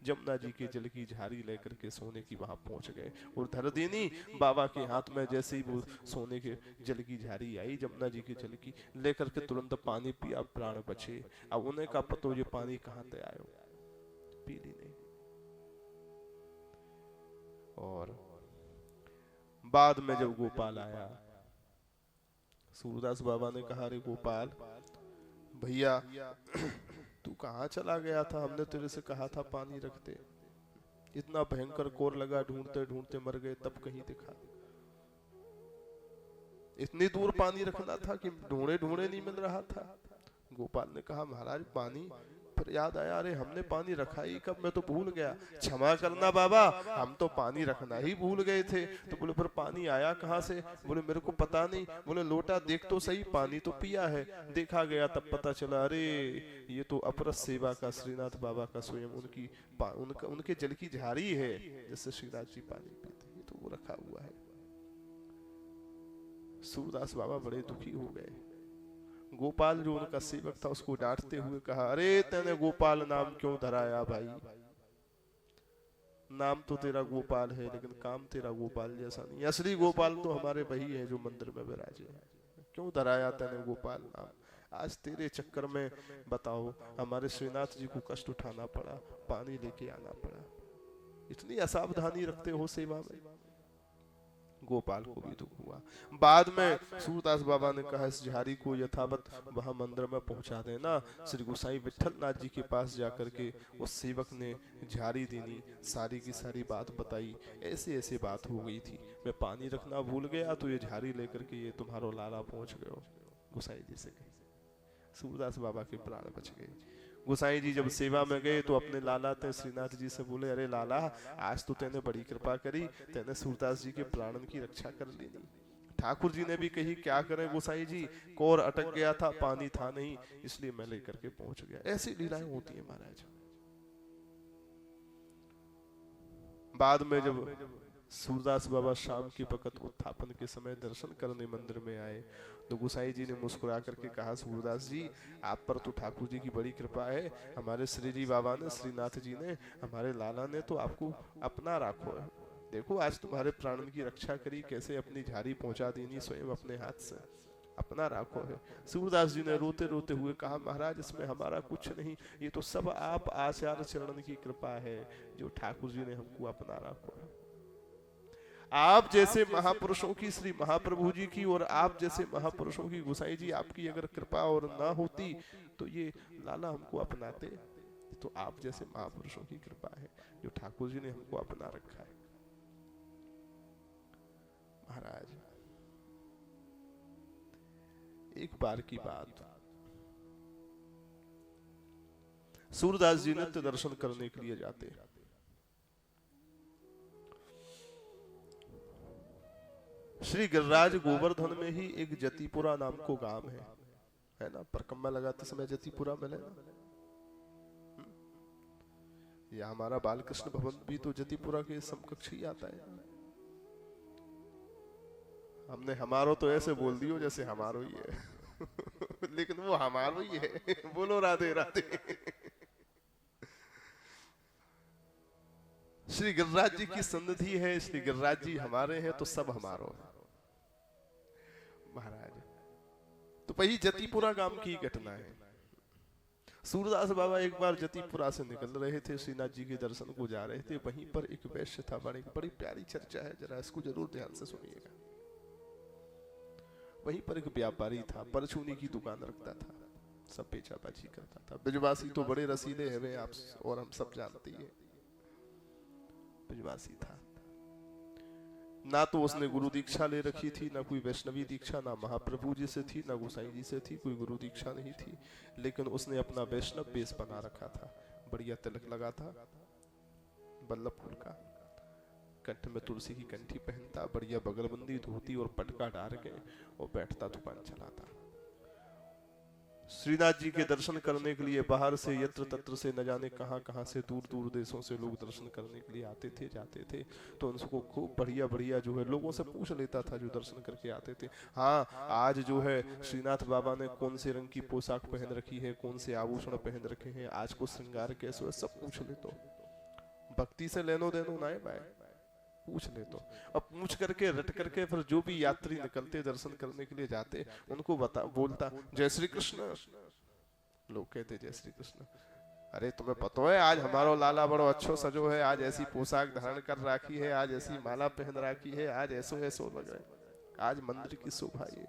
जमुना जी के जल की झारी लेकर के सोने की वहां पहुंच गए, और धर देनी बाबा के हाथ में। जैसे ही वो सोने के जल की झारी आई, जमुना जी के जल की लेकर के तुरंत पानी पिया, प्राण बचे। अब उन्हें का पता, ये पानी कहाँ से आयो, पी ली नहीं। और बाद में जब गोपाल आया, सूरदास बाबा ने कहा, अरे गोपाल भैया, तू कहाँ चला गया था? हमने तेरे से कहा था पानी रखते, इतना भयंकर कोर लगा, ढूंढते ढूंढते मर गए, तब कहीं दिखा। इतनी दूर पानी रखना था कि ढूंढे ढूंढे नहीं मिल रहा था। गोपाल ने कहा, महाराज पानी, फिर याद आया, अरे हमने पानी रखा ही कब, मैं तो भूल गया, क्षमा करना बाबा, हम तो पानी रखना ही भूल गए थे। तो बोले, फिर पानी आया कहाँ से? बोले, मेरे को पता नहीं। बोले, लोटा देख तो सही, पानी तो पिया है। देखा गया, तब पता चला, अरे ये तो अपरस सेवा का श्रीनाथ बाबा का स्वयं उनके जल की झारी है, जिससे श्रीनाथ जी पानी पीते, ये तो वो रखा हुआ है। सूरदास बाबा बड़े दुखी हो गए। गोपाल जो उनका सेवक था, उसको डांटते हुए कहा, अरे तेने गोपाल नाम क्यों धराया भाई? नाम तो तेरा गोपाल है, लेकिन काम तेरा गोपाल जैसा नहीं। असली गोपाल तो हमारे वही है जो मंदिर में विराजे हैं। क्यों धराया तेने गोपाल नाम? आज तेरे चक्कर में बताओ, हमारे श्रीनाथ जी को कष्ट उठाना पड़ा, पानी लेके आना पड़ा। इतनी असावधानी रखते हो सेवा में। गोपाल को भी दुख हुआ। बाद में सूरदास बाबा ने कहा, इस झारी को यथावत वहां मंदिर में पहुंचा देना। श्री गोसाई विठल नाथ जी के पास जाकर के उस सेवक ने झारी देनी, सारी की सारी बात बताई, ऐसे ऐसे बात हो गई थी, मैं पानी रखना भूल गया, तो ये झारी लेकर के ये तुम्हारो लाला पहुंच गयो। गोसाई जी से कही, सूरदास बाबा के प्राण बच गए। गोसाई जी जब सेवा में गए तो अपने लाला थे श्रीनाथ जी से बोले, अरे लाला, आज तो तेने बड़ी कृपा करी, तेने सूरदास जी के प्राणन की रक्षा कर ली। ठाकुर जी ने भी कही, क्या करें गोसाई जी, कौर अटक गया था, पानी था नहीं, इसलिए मैं लेकर के पहुंच गया। ऐसी लीलाएं होती है महाराज। बाद में जब सूरदास बाबा शाम की वक्त उत्थापन के समय दर्शन करने मंदिर में आए, तो गोसाई जी ने मुस्कुरा करके कहा, सूरदास जी, आप पर तो ठाकुर जी की बड़ी कृपा है। हमारे श्री जी बाबा ने, श्रीनाथ जी ने, हमारे लाला ने तो आपको अपना राखो है। देखो आज तुम्हारे प्राणन की रक्षा करी, कैसे अपनी झारी पहुंचा देनी स्वयं अपने हाथ से। अपना राखो है। सूरदास जी ने रोते रोते हुए कहा, महाराज इसमें हमारा कुछ नहीं, ये तो सब आप आचार्य चरण की कृपा है जो ठाकुर जी ने हमको अपना राखो है। आप जैसे महापुरुषों की, श्री महाप्रभु जी की और आप जैसे महापुरुषों की, गोसाई जी आपकी अगर कृपा और ना होती तो ये लाला हमको अपनाते। तो आप जैसे महापुरुषों की कृपा है जो ठाकुर जी ने हमको अपना रखा है। महाराज एक बार की बात, सूरदास जी नित्य दर्शन करने के लिए जाते। श्री गिरिराज गोवर्धन में ही एक जतिपुरा नाम को गांव है ना, परकम्मा लगाते समय जतिपुरा मिले ना। या हमारा बालकृष्ण भवन भी तो जतिपुरा के समकक्ष ही आता है। हमने हमारो तो ऐसे बोल दियो जैसे हमारो ही है लेकिन वो हमारो ही है। बोलो राधे राधे। श्री गिरिराज जी की सन्निधि है, श्री गिरिराज जी हमारे हैं तो सब हमारो है। महाराज तो वही जतिपुरा गांव की घटना है। सूरदास बाबा एक बार जतिपुरा से निकल रहे थे, श्रीनाथ जी के दर्शन को जा रहे थे। वहीं पर एक वैश्य था, बड़ी प्यारी चर्चा है, जरा इसको जरूर ध्यान से सुनिएगा। वहीं पर एक व्यापारी था, परचूनी की दुकान रखता था, सब बेचाबाची करता था। ब्रजवासी तो बड़े रसीले हैं वे, आप और हम सब जानते हैं। ब्रजवासी था, ना तो उसने गुरु दीक्षा ले रखी थी, ना कोई वैष्णवी दीक्षा, ना महाप्रभु जी से थी, ना गोसाई जी से थी, कोई गुरु दीक्षा नहीं थी। लेकिन उसने अपना वैष्णव वेश बना रखा था, बढ़िया तिलक लगा था बल्लभ फूल का, कंठ में तुलसी की कंठी पहनता, बढ़िया बगलबंदी धोती और पटका डाल के और बैठता, दुकान चलाता। श्रीनाथ जी के दर्शन करने के लिए बाहर से, यत्र तत्र से, न जाने कहां कहां से, दूर दूर देशों से लोग दर्शन करने के लिए आते थे, जाते थे। तो उनको खूब बढ़िया बढ़िया जो है लोगों से पूछ लेता था जो दर्शन करके आते थे। हाँ, आज जो है श्रीनाथ बाबा ने कौन से रंग की पोशाक पहन रखी है, कौन से आभूषण पहन रखे हैं, आज को श्रृंगार कैसे है, सब पूछ ले। तो भक्ति से लेनो देनो ना है भाई, पूछ ले। तो अब पूछ करके रट करके फिर जो भी यात्री निकलते दर्शन करने के लिए जाते, उनको बोलता जय श्री कृष्ण। लोग कहते जय श्री कृष्ण। अरे तुम्हें पता है आज हमारो लाला बड़ो अच्छो सजो है, आज ऐसी पोशाक धारण कर रखी है, आज ऐसी माला पहन रखी है, आज ऐसो ऐसो लग रहा है, आज मंदिर की शोभा ये।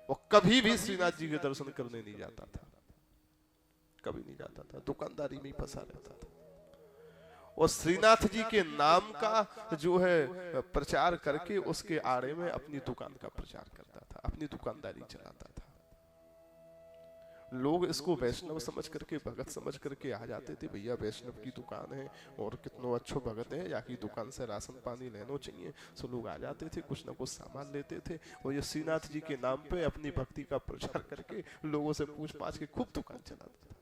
और कभी भी श्रीनाथ जी के दर्शन करने नहीं जाता था, कभी नहीं जाता था, दुकानदारी में ही फंसा रहता था। और श्रीनाथ जी के नाम का जो है प्रचार करके उसके आड़े में अपनी दुकान का प्रचार करता था, अपनी दुकानदारी चलाता था। लोग इसको वैष्णव समझ करके, भगत समझ करके आ जाते थे, भैया वैष्णव की दुकान है और कितनो अच्छो भगत है, या की दुकान से राशन पानी लेनो चाहिए। सो लोग आ जाते थे, कुछ ना कुछ सामान लेते थे और ये श्रीनाथ जी के नाम पे अपनी भक्ति का प्रचार करके लोगों से पूछ पाछ के खूब दुकान चलाता था।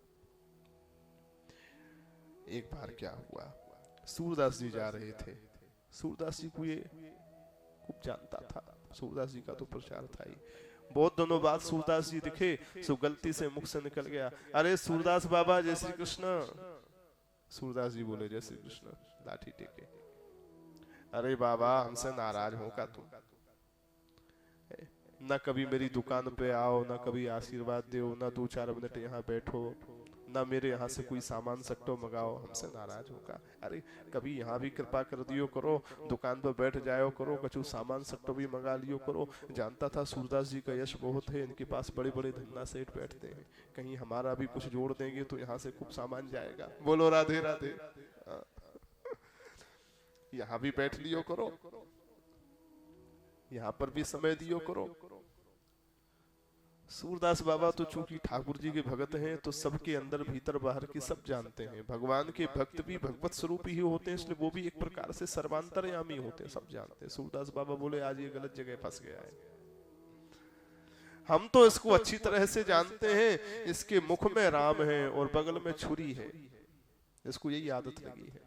एक बार क्या हुआ, सूरदास जी जा रहे थे। सूरदास जी को ये खूब जानता था, सूरदास जी का तो प्रचार था ही। बहुत दिनों बाद सूरदास जी दिखे, सो गलती से मुख से निकल गया, अरे सूरदास बाबा जय श्री कृष्ण। सूरदास जी बोले जय श्री कृष्ण, लाठी टेके। अरे बाबा हमसे नाराज हो का तुम, ना कभी मेरी दुकान पे आओ, ना कभी आशीर्वाद दो, ना 2-4 मिनट यहाँ बैठो, ना मेरे यहाँ से कोई सामान सट्टो मंगाओ, हमसे नाराज होगा। अरे कभी यहाँ भी कृपा कर दियो करो, दुकान पर बैठ जायो करो, कछु सामान सट्टो भी मंगा लियो करो। जानता था सूरदास जी का यश बहुत है, इनके पास बड़े बड़े धन्ना सेठ बैठते हैं, कहीं हमारा भी कुछ जोड़ देंगे तो यहाँ से खूब सामान जाएगा। बोलो राधे राधे। यहाँ भी बैठ लियो करो, यहाँ पर भी समय दियो करो। सूरदास बाबा तो चूंकि ठाकुर जी के भगत हैं तो सबके अंदर भीतर बाहर की सब जानते हैं। भगवान के भक्त भी भगवत स्वरूप ही होते हैं, इसलिए वो भी एक प्रकार से सर्वांतरयामी होते हैं, सब जानते हैं। सूरदास बाबा बोले आज ये गलत जगह फंस गया है, हम तो इसको अच्छी तरह से जानते हैं, इसके मुख में राम है और बगल में छुरी है, इसको यही आदत लगी है।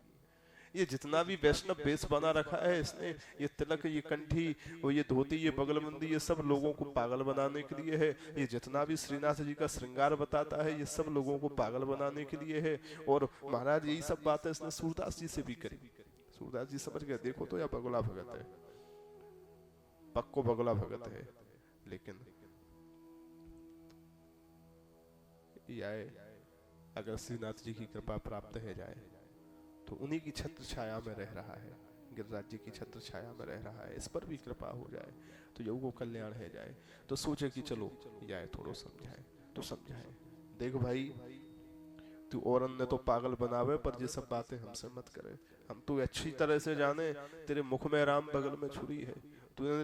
ये जितना भी वैष्णव वेश बना रखा है इसने, ये तिलक, ये कंठी और ये धोती, ये बगलबंदी, ये सब लोगों को पागल बनाने के लिए है। ये जितना भी श्रीनाथ जी का श्रृंगार बताता है, ये सब लोगों को पागल बनाने के लिए है। और महाराज यही सब बातें इसने सूरदास जी से भी करी। सूरदास जी समझ गए, देखो तो यह बगुला भगत है, पक्को बगुला भगत है, लेकिन या अगर श्रीनाथ जी की कृपा प्राप्त है जाए तो उन्हीं की छत्र छाया में रह रहा है, गिरिराज जी की छत्र छाया में रह रहा है, इस पर भी कृपा हो जाए तो योग को कल्याण है जाए। तो सोचे कि चलो जाए थोड़ो समझाए तो समझाए, देख भाई तू और अन्य तो पागल बनावे पर ये सब बातें हमसे मत करे। हम तो अच्छी तरह से जाने तेरे मुख में राम बगल में छुरी है।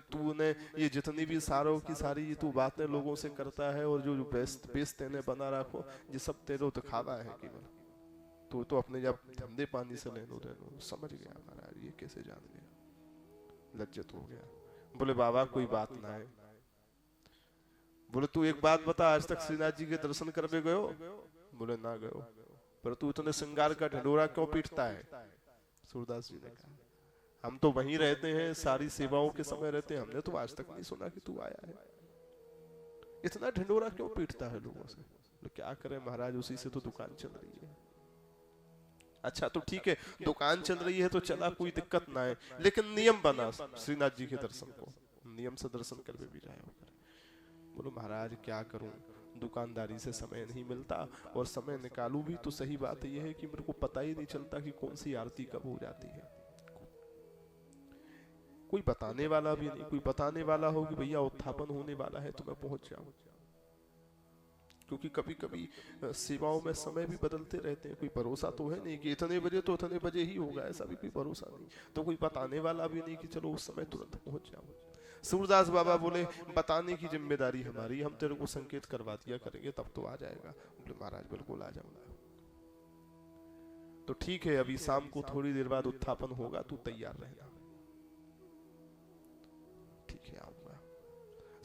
तूने ये जितनी भी सारों की सारी ये तू बातें लोगों से करता है और जो बेस तेने बना रखो ये सब तेरे दिखावा है केवल। तो अपने जब धंधे पानी से लेनो देनो समझ गया महाराज, ये कैसे जान गया, लज्जत हो गया। बोले बाबा कोई बात ना है। बोले तू एक बात बता, आज तक श्रीनाथ जी के दर्शन करने गयो? बोले ना गयो। पर तू इतने श्रृंगार का ढिंढोरा क्यों पीटता है? सूरदास जी ने कहा हम तो वहीं रहते हैं, सारी सेवाओं के समय रहते हैं, हमने तो आज तक नहीं सुना कि तू आया है, इतना ढिंढोरा क्यों पीटता है लोगों से? तो क्या करें महाराज, उसी से तो दुकान चल रही है। अच्छा तो ठीक है, दुकान चल रही है तो चला, कोई दिक्कत ना है, लेकिन नियम बना श्रीनाथ जी के दर्शन को, नियम से दर्शन कर भी जाए होकर। बोलो महाराज क्या करूं, दुकानदारी से समय नहीं मिलता, और समय निकालूं भी तो सही बात यह है कि मेरे को पता ही नहीं चलता कि कौन सी आरती कब हो जाती है। कोई बताने वाला भी नहीं, कोई बताने वाला हो कि भैया उत्थापन होने वाला है तो मैं पहुंच जाऊं, क्योंकि कभी कभी सेवाओं में समय भी बदलते रहते हैं, कोई भरोसा तो है नहीं कि इतने बजे तो इतने बजे ही होगा, ऐसा भी कोई भरोसा नहीं। तो कोई बताने वाला भी नहीं कि चलो उस समय तुरंत पहुंच जाओ। सूरदास बाबा बोले बताने की जिम्मेदारी हमारी, हम तेरे को संकेत करवा दिया करेंगे तब तो आ जाएगा। बोले महाराज बिल्कुल आ जाऊंगा। तो ठीक है, अभी शाम को थोड़ी देर बाद उत्थापन होगा, तू तैयार रहना। ठीक है आऊंगा।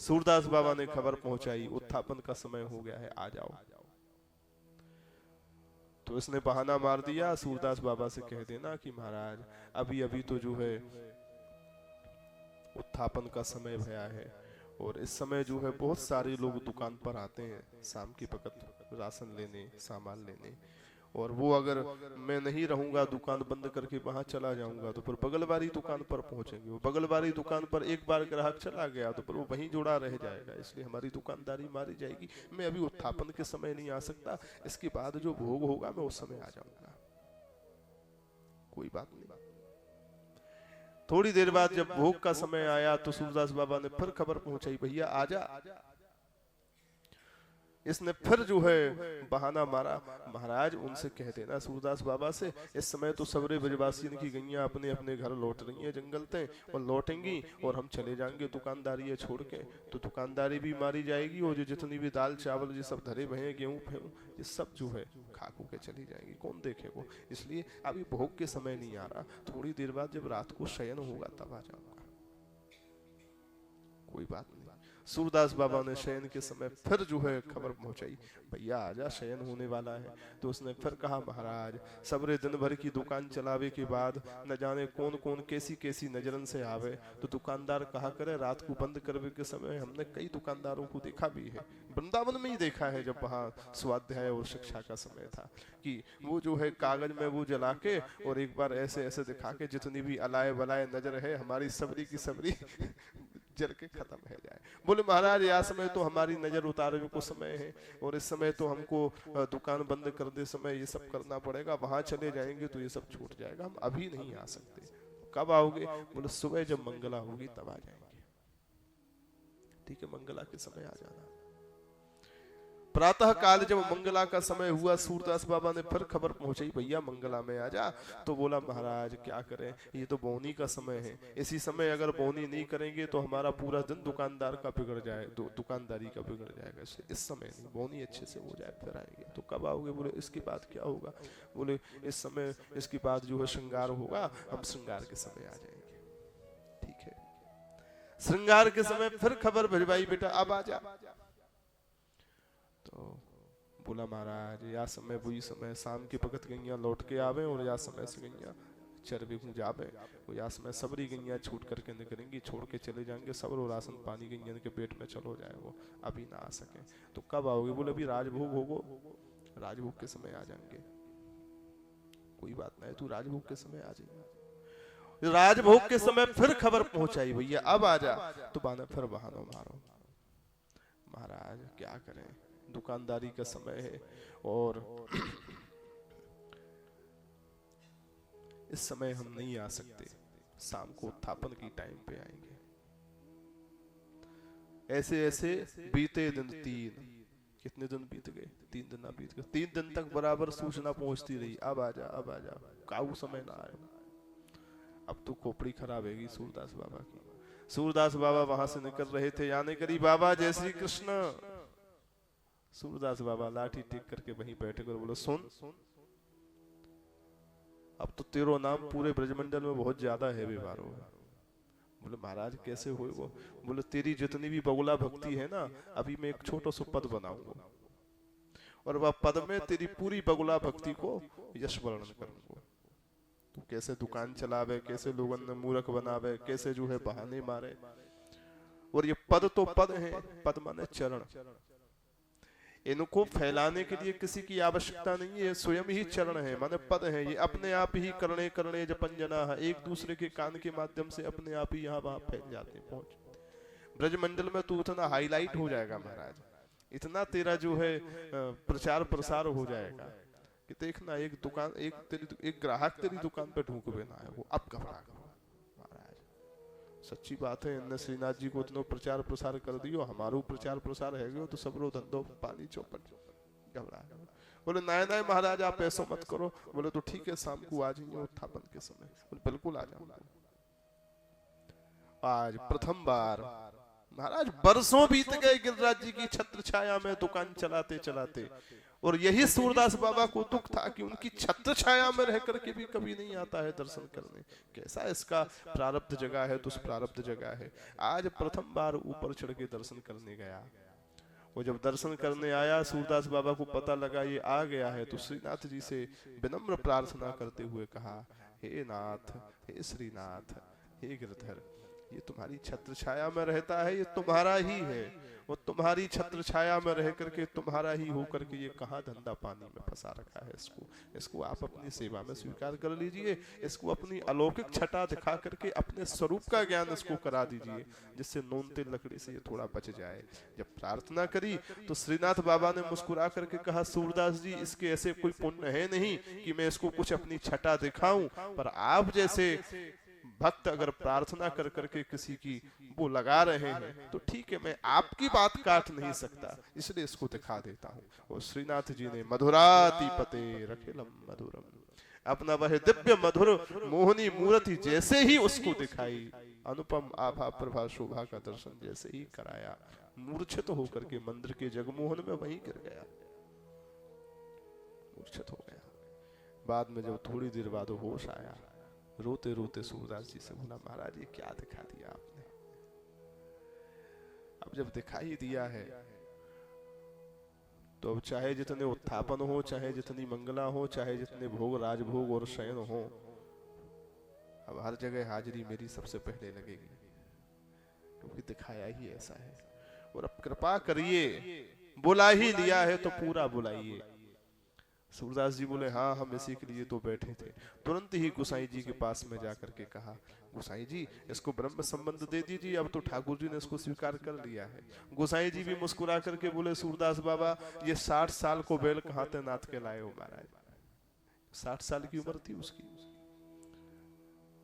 सूरदास बाबा ने खबर पहुंचाई उत्थापन का समय हो गया है, आ जाओ। तो इसने बहाना मार दिया, सूरदास बाबा से कह देना कि महाराज अभी अभी तो जो है उत्थापन का समय भया है, और इस समय जो है बहुत सारे लोग दुकान पर आते हैं शाम की वक्त राशन लेने, सामान लेने, और वो अगर मैं नहीं रहूंगा, दुकान बंद करके वहां चला जाऊंगा, तो फिर बगल वाली दुकान पर पहुंचेंगे। वो बगल वाली दुकान पर एक बार ग्राहक चला गया तो फिर वो वहीं जुड़ा रह जाएगा, इसलिए हमारी दुकानदारी मारी जाएगी। मैं अभी उत्थापन के समय नहीं आ सकता, इसके बाद जो भोग होगा मैं उस समय आ जाऊंगा। कोई बात नहीं। थोड़ी देर बाद जब भोग का समय आया तो सूरदास बाबा ने फिर खबर पहुंचाई, भैया आजा। इसने फिर जो है बहाना मारा, महाराज उनसे कह देना सूरदास बाबा से, इस समय तो सबरे ब्रजवासी की गैया अपने अपने घर लौट रही हैं जंगल से, और लौटेंगी और हम चले जाएंगे दुकानदारी छोड़ के, तो दुकानदारी भी मारी जाएगी, और जो जितनी भी दाल चावल ये सब धरे भये गेहूं फेहूं ये सब जो है खा खू के चली जाएंगी, कौन देखे वो। इसलिए अभी भोग के समय नहीं आ रहा, थोड़ी देर बाद जब रात को शयन होगा तब आ जाऊंगा। कोई बात नहीं। सूरदास बाबा ने शयन के समय फिर जो है खबर पहुंचाई, भैया आजा शयन होने वाला है। तो उसने फिर कहा महाराज सबरे दिन भर की दुकान चलावे के बाद न जाने कौन कौन कैसी कैसी नजरन से आवे, तो दुकानदार कहा करे रात को बंद करने के समय हमने कई दुकानदारों को देखा भी है, वृंदावन में ही देखा है, जब वहाँ स्वाध्याय और शिक्षा का समय था, कि वो जो है कागज में वो जला के और एक बार ऐसे ऐसे दिखा के जितनी भी अलाए बलाए नजर है हमारी सबरी की सबरी जल के खत्म है जाए। बोले महाराज यह समय तो हमारी नजर उतारने को समय है, और इस समय तो हमको दुकान बंद कर दे समय ये सब करना पड़ेगा, वहां चले जाएंगे तो ये सब छूट जाएगा, हम अभी नहीं आ सकते। कब आओगे? बोले सुबह जब मंगला होगी तब आ जाएंगे। ठीक है, मंगला के समय आ जाना। प्रातः काल जब मंगला का समय हुआ, सूरदास बाबा ने फिर खबर पहुंचाई, भैया मंगला में आ जा। तो बोला महाराज क्या करें, ये तो बोनी का समय है, इसी समय अगर बोनी नहीं करेंगे तो हमारा पूरा दिन दुकानदार का बिगड़ जाए, दुकानदारी का बिगड़ जाएगा, इसलिए इस समय नहीं, बोनी अच्छे से हो जाए फिर आएंगे। तो कब आओगे? बोले इसके बाद क्या होगा? बोले इस समय इसके बाद जो है श्रृंगार होगा, हम श्रृंगार के समय आ जाएंगे। ठीक है, श्रृंगार के समय फिर खबर भिजवाई, बेटा अब आ जा। तो बोला महाराज या समय वही समय शाम के वक्त गैया लौट के आवे, और या समय से गैया चरबे को जावे, वो या समय सबरी गैया छूट करके निकलेंगी, छोड़ के चले जाएंगे सब, और राशन पानी गैया के पेट में चलो जाए, वो अभी ना आ सके। तो कब आओगे? बोले अभी राजभोग होगो, राजभोग के समय आ जाएंगे। कोई बात नहीं, तू राजभोग के समय आ जाएगा। राजभोग के समय फिर खबर पहुंचाई, भैया अब आ जा। तो बाने फिर बहाना मारो, महाराज क्या करें, दुकानदारी का समय है और इस समय हम नहीं आ सकते, शाम को उत्थापन की टाइम पे आएंगे। ऐसे ऐसे बीते दिन तीन, कितने दिन बीत गए? 3 दिन बीत गए। 3 दिन तक बराबर सूचना पहुंचती रही, अब आजा अब आजा, काऊ समय ना आए। अब तो खोपड़ी खराब हैगी सूरदास बाबा की। सूरदास बाबा वहां से निकल रहे थे, यानी करी बाबा जय श्री कृष्ण। सूरदास बाबा लाठी टेक करके वहीं बैठे कर बोलो, सुन अब तो तेरो नाम पूरे ब्रजमंडल में बहुत ज्यादा है व्यवहार होगा। बोले महाराज कैसे हुए वो? बोले तेरी जितनी भी बगुला भक्ति है ना, अभी मैं एक छोटा सा पद बनाऊंगा और वह पद में तेरी पूरी बगुला भक्ति को यश वर्णन करूंगा। तू कैसे दुकान चलावे, कैसे लोगों ने मूर्ख बनावे, कैसे जो है बहाने मारे। और ये पद तो पद है, पद माने चरण। इनको फैलाने के लिए किसी की आवश्यकता नहीं है, स्वयं ही चरण है, माने पद है। ये अपने आप ही करने करने जपंजना है, एक दूसरे के कान के माध्यम से अपने आप ही यहाँ वहां फैल जाते हैं, पहुंच। ब्रजमंडल में तू उतना हाईलाइट हो जाएगा महाराज, इतना तेरा जो है प्रचार प्रसार हो जाएगा कि देखना एक दुकान, एक ग्राहक तेरी दुकान पे ढूंक बेना है, वो अब घबरा महाराज। सच्ची बात है, इनने श्रीनाथ जी को इतना प्रचार प्रसार कर दियो, हमारो प्रचार प्रसार है गयो तो सबरो धंधो पानी चौपट। घबरा बोले नाय नाय महाराज आप ऐसा मत करो। बोले तो ठीक है, शाम को आ जाइए उत्थापन के समय। बोले बिल्कुल आ जाऊंगा। आज प्रथम बार महाराज, बरसों बीत गए गिरिराज जी की छत्र छाया में दुकान चलाते चलाते, और यही सूरदास बाबा को दुख था कि उनकी छत्र छाया में रह करके भी कभी नहीं आता है दर्शन करने। कैसा इसका प्रारब्ध जगह है, दुष्प्रारब्ध जगह है। आज प्रथम बार ऊपर चढ़ के दर्शन करने गया। वो जब दर्शन करने आया, सूरदास बाबा को पता लगा ये आ गया है, तो श्रीनाथ जी से विनम्र प्रार्थना करते हुए कहा, हे नाथ, हे श्रीनाथ, हे गिरधर, ये तुम्हारी छत्र छाया में रहता है, ये तुम्हारा ही है। वो तुम्हारी छत्र छाया में रह करके तुम्हारा ही होकर के ये कहाँ धंधा पानी में फंसा रखा है। इसको आप अपनी सेवा में स्वीकार कर लीजिए, इसको अपनी अलौकिक छटा दिखा करके अपने स्वरूप का ज्ञान इसको करा दीजिए, जिससे नोनते लकड़ी से ये थोड़ा बच जाए। जब प्रार्थना करी तो श्रीनाथ बाबा ने मुस्कुरा करके कहा, सूरदास जी इसके ऐसे कोई पुण्य है नहीं कि मैं इसको कुछ अपनी छटा दिखाऊं, पर आप जैसे भक्त अगर प्रार्थना कर करके किसी की वो लगा रहे हैं तो ठीक है, मैं आपकी बात काट नहीं सकता, इसलिए इसको दिखा देता हूँ। और श्रीनाथ जी ने मधुराति पते रखेलम मधुरम, अपना वह दिव्य मधुर मोहनी मूर्ति जैसे ही उसको दिखाई, अनुपम आभा प्रभा शोभा का दर्शन जैसे ही कराया, मूर्छित होकर के मंदिर के जगमोहन में वहीं गिर गया, मूर्छित हो गया। बाद में जब थोड़ी देर बाद होश आया, रोते रोते सूरदास जी से बोला, महाराज ये क्या दिखा दिया आपने? अब जब दिखाई दिया है तो अब चाहे जितने उत्थापन हो, चाहे जितनी मंगला हो, चाहे जितने भोग राजभोग और शयन हो, अब हर जगह हाजिरी मेरी सबसे पहले लगेगी, क्योंकि दिखाया ही ऐसा है। और अब कृपा करिए, बुला ही लिया है तो पूरा बुलाइए। सूरदास जी बोले, हाँ हम इसी के लिए तो बैठे थे। तुरंत ही गोसाई जी के पास में जाकर के कहा, गोसाई जी इसको ब्रह्म संबंध दे दीजिए, अब तो ठाकुर जी ने इसको स्वीकार कर लिया है। गोसाई जी भी मुस्कुरा करके बोले, सूरदास बाबा ये 60 साल को बैल कहाँ ते नाथ के लाए हो महाराज? 60 साल की उम्र थी उसकी।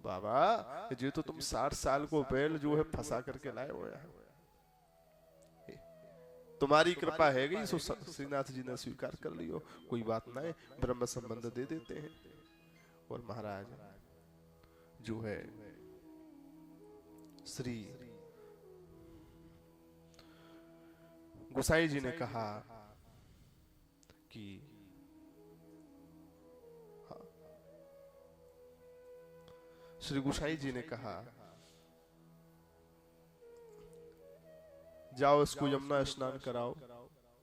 बाबा ये तो तुम 60 साल को बैल जो है फंसा करके लाए हो यार, तुम्हारी कृपा है गई, सो श्रीनाथ जी ने स्वीकार कर लियो, कोई बात ना है, ब्रह्म संबंध दे देते हैं। और महाराज जो है श्री गोसाई जी ने कहा कि हाँ, श्री गोसाई जी ने कहा जाओ इसको यमुना स्नान कराओ।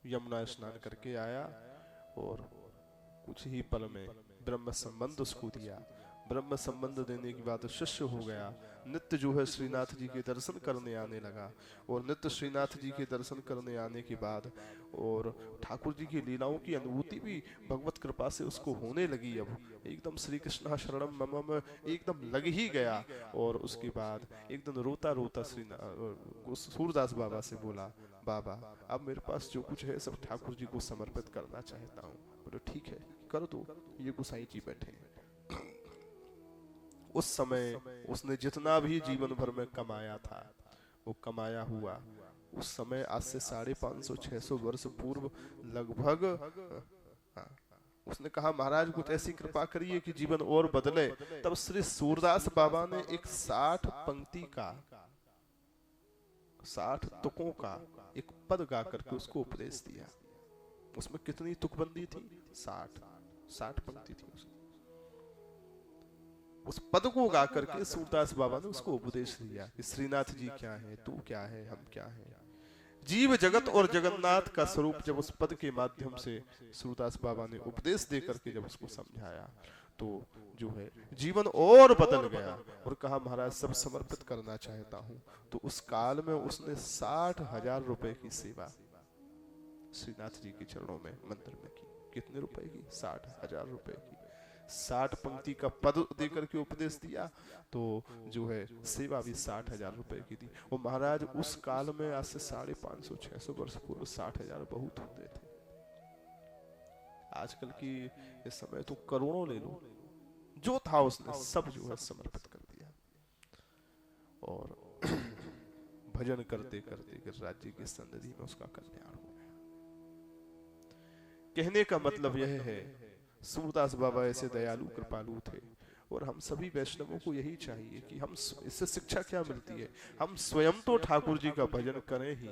यमुना स्नान करके आया और कुछ ही पल में ब्रह्म संबंध उसको दिया। ब्रह्म संबंध देने के बाद शिष्य हो गया। नित्य जो है श्रीनाथ जी के दर्शन करने आने लगा, और नित्य श्रीनाथ जी के दर्शन करने आने के बाद और ठाकुर जी की लीलाओं की अनुभूति भी भगवत कृपा से उसको होने लगी। अब एकदम श्री कृष्ण शरणम मम में एकदम लग ही गया। और उसके बाद एक दिन रोता रोता सूरदास बाबा से बोला, बाबा अब मेरे पास जो कुछ है सब ठाकुर जी को समर्पित करना चाहता हूँ। बोले ठीक है कर दो। ये गोसाई जी बैठे हैं। उस समय उसने जितना भी जीवन भर में कमाया था वो कमाया हुआ उस समय आज से 550-600 वर्ष पूर्व लगभग, हाँ, उसने कहा महाराज कुछ ऐसी कृपा करिए कि जीवन और बदले। तब श्री सूरदास बाबा ने एक 60 पंक्ति का 60 तुकों का एक पद गा करके उसको उपदेश दिया। उसमें कितनी तुकबंदी थी? 60 पंक्ति थी उसमें। उस पद को गा करके सूरदास बाबा ने उसको उपदेश दिया कि श्रीनाथ जी क्या है, तू क्या है, हम क्या है। जीव जगत और जगन्नाथ का स्वरूप जब उस पद के माध्यम से सूरदास बाबा ने उपदेश दे करके जब उसको समझाया तो जो है जीवन और बदल गया और कहा महाराज सब समर्पित करना चाहता हूं। तो उस काल में उसने 60,000 रुपए की सेवा श्रीनाथ जी के चरणों में मंदिर में की। कितने रुपए की? 60,000 रुपए की। 60 पंक्ति का पद देकर के उपदेश दिया तो जो है सेवा भी 60,000 रुपए की थी। और महाराज उस काल में आज से 550-600 वर्ष पूर्व 60,000 बहुत होते थे। आजकल की इस समय तो करोड़ों ले लो। जो था उसने सब जो है समर्पित कर दिया और भजन करते करते गिरिराज जी की सन्निधि में उसका कल्याण हो गया। कहने का मतलब यह है सूरदास बाबा ऐसे दयालु कृपालु थे और हम सभी वैष्णवों को यही चाहिए कि हम इससे शिक्षा क्या मिलती है, हम स्वयं तो ठाकुर जी का भजन करें ही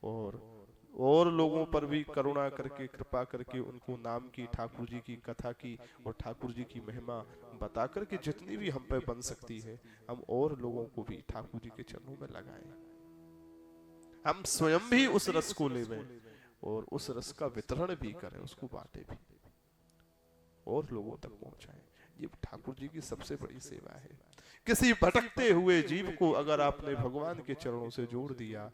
और लोगों पर भी करुणा करके कृपा करके उनको नाम की, ठाकुर जी की कथा की और ठाकुर जी की महिमा बता करके जितनी भी हम पे बन सकती है हम और लोगों को भी ठाकुर जी के चरणों में लगाएं। हम स्वयं भी उस रस को लेवें और उस रस का वितरण भी करें, उसको बांटे भी और लोगों तक पहुंचाएं। ये ठाकुर जी की सबसे बड़ी सेवा है। किसी भटकते हुए जीव को अगर आपने भगवान के चरणों से जोड़ दिया,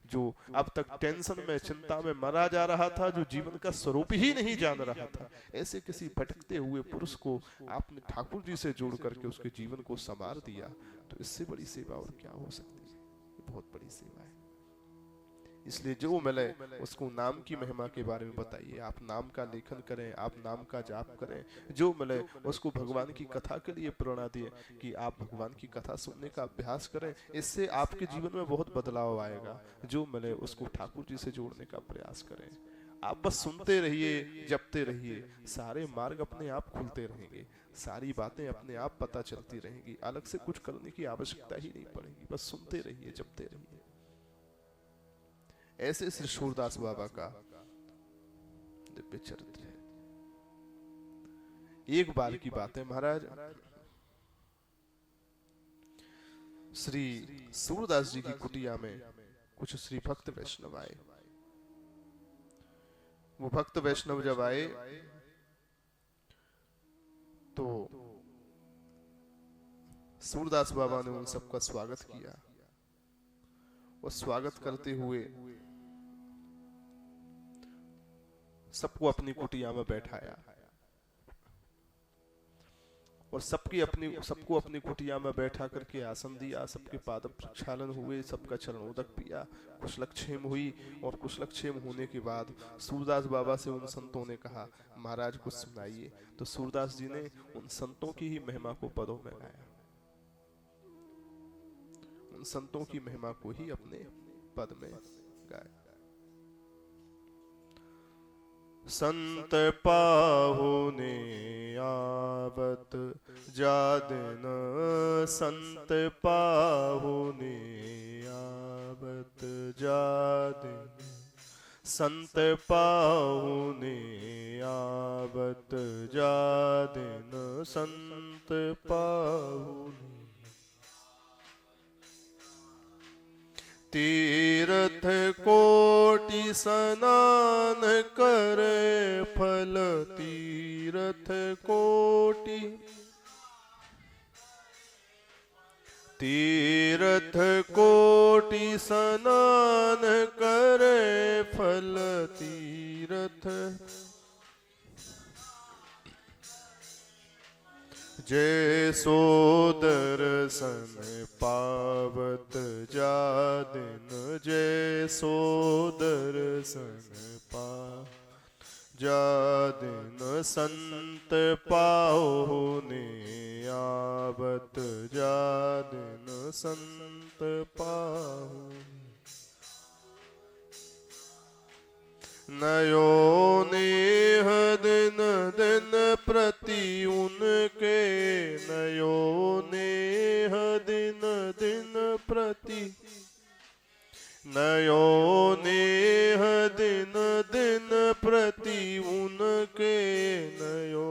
जो अब तक टेंशन में चिंता में मरा जा रहा था, जो जीवन का स्वरूप ही नहीं जान रहा था, ऐसे किसी भटकते हुए पुरुष को आपने ठाकुर जी से जोड़ करके उसके जीवन को संवार दिया, तो इससे बड़ी सेवा और क्या हो सकती है। ये बहुत बड़ी सेवा है। इसलिए जो मिले उसको नाम की महिमा के बारे में बताइए। आप नाम का लेखन करें, आप नाम का जाप करें। जो मिले उसको भगवान की कथा के लिए प्रेरणा दिए कि आप भगवान की कथा सुनने का अभ्यास करें। इससे आपके जीवन में बहुत बदलाव आएगा। जो मिले उसको ठाकुर जी से जोड़ने का प्रयास करें। आप बस सुनते रहिए, जपते रहिए, सारे मार्ग अपने आप खुलते रहेंगे, सारी बातें अपने आप पता चलती रहेंगी। अलग से कुछ करने की आवश्यकता ही नहीं पड़ेगी। बस सुनते रहिए, जपते रहिए। ऐसे श्री सूरदास बाबा का दिव्य चरित्र है। एक बार की बात है महाराज, श्री सूरदास जी की कुटिया में कुछ श्री भक्त वैष्णव आए। वो भक्त वैष्णव जब आए तो सूरदास बाबा ने उन सबका स्वागत किया और स्वागत करते हुए सबको अपनी कुटिया में बैठाया और सबको अपनी कुटिया में बैठा करके आसन दिया। सबके पाद प्रक्षालन हुए, सबका चरणोदक पिया, कुशलक्षेम हुई और कुशलक्षेम होने के बाद सूरदास बाबा से उन संतों ने कहा महाराज कुछ सुनाइए। तो सूरदास जी ने उन संतों की ही महिमा को पदों में गाया, उन संतों की महिमा को ही अपने पद में गाया। संत पाहुने आवत जादिन, संत पाहुने आवत जादिन, संत पाहुने आवत जादिन, संत पाहुने तीर्थ कोटि स्नान करे फल, तीर्थ कोटि, तीर्थ कोटि स्नान करे फल, तीर्थ जे सो दर्शन पावत जादिन, जे सो दर्शन पा जादिन, संत पाओ ने आवत जादिन, संत पाओ। नयो नेह दिन दिन प्रति उनके, नयो नेह दिन दिन प्रति, नयो नेह दिन दिन प्रति उनके, नयो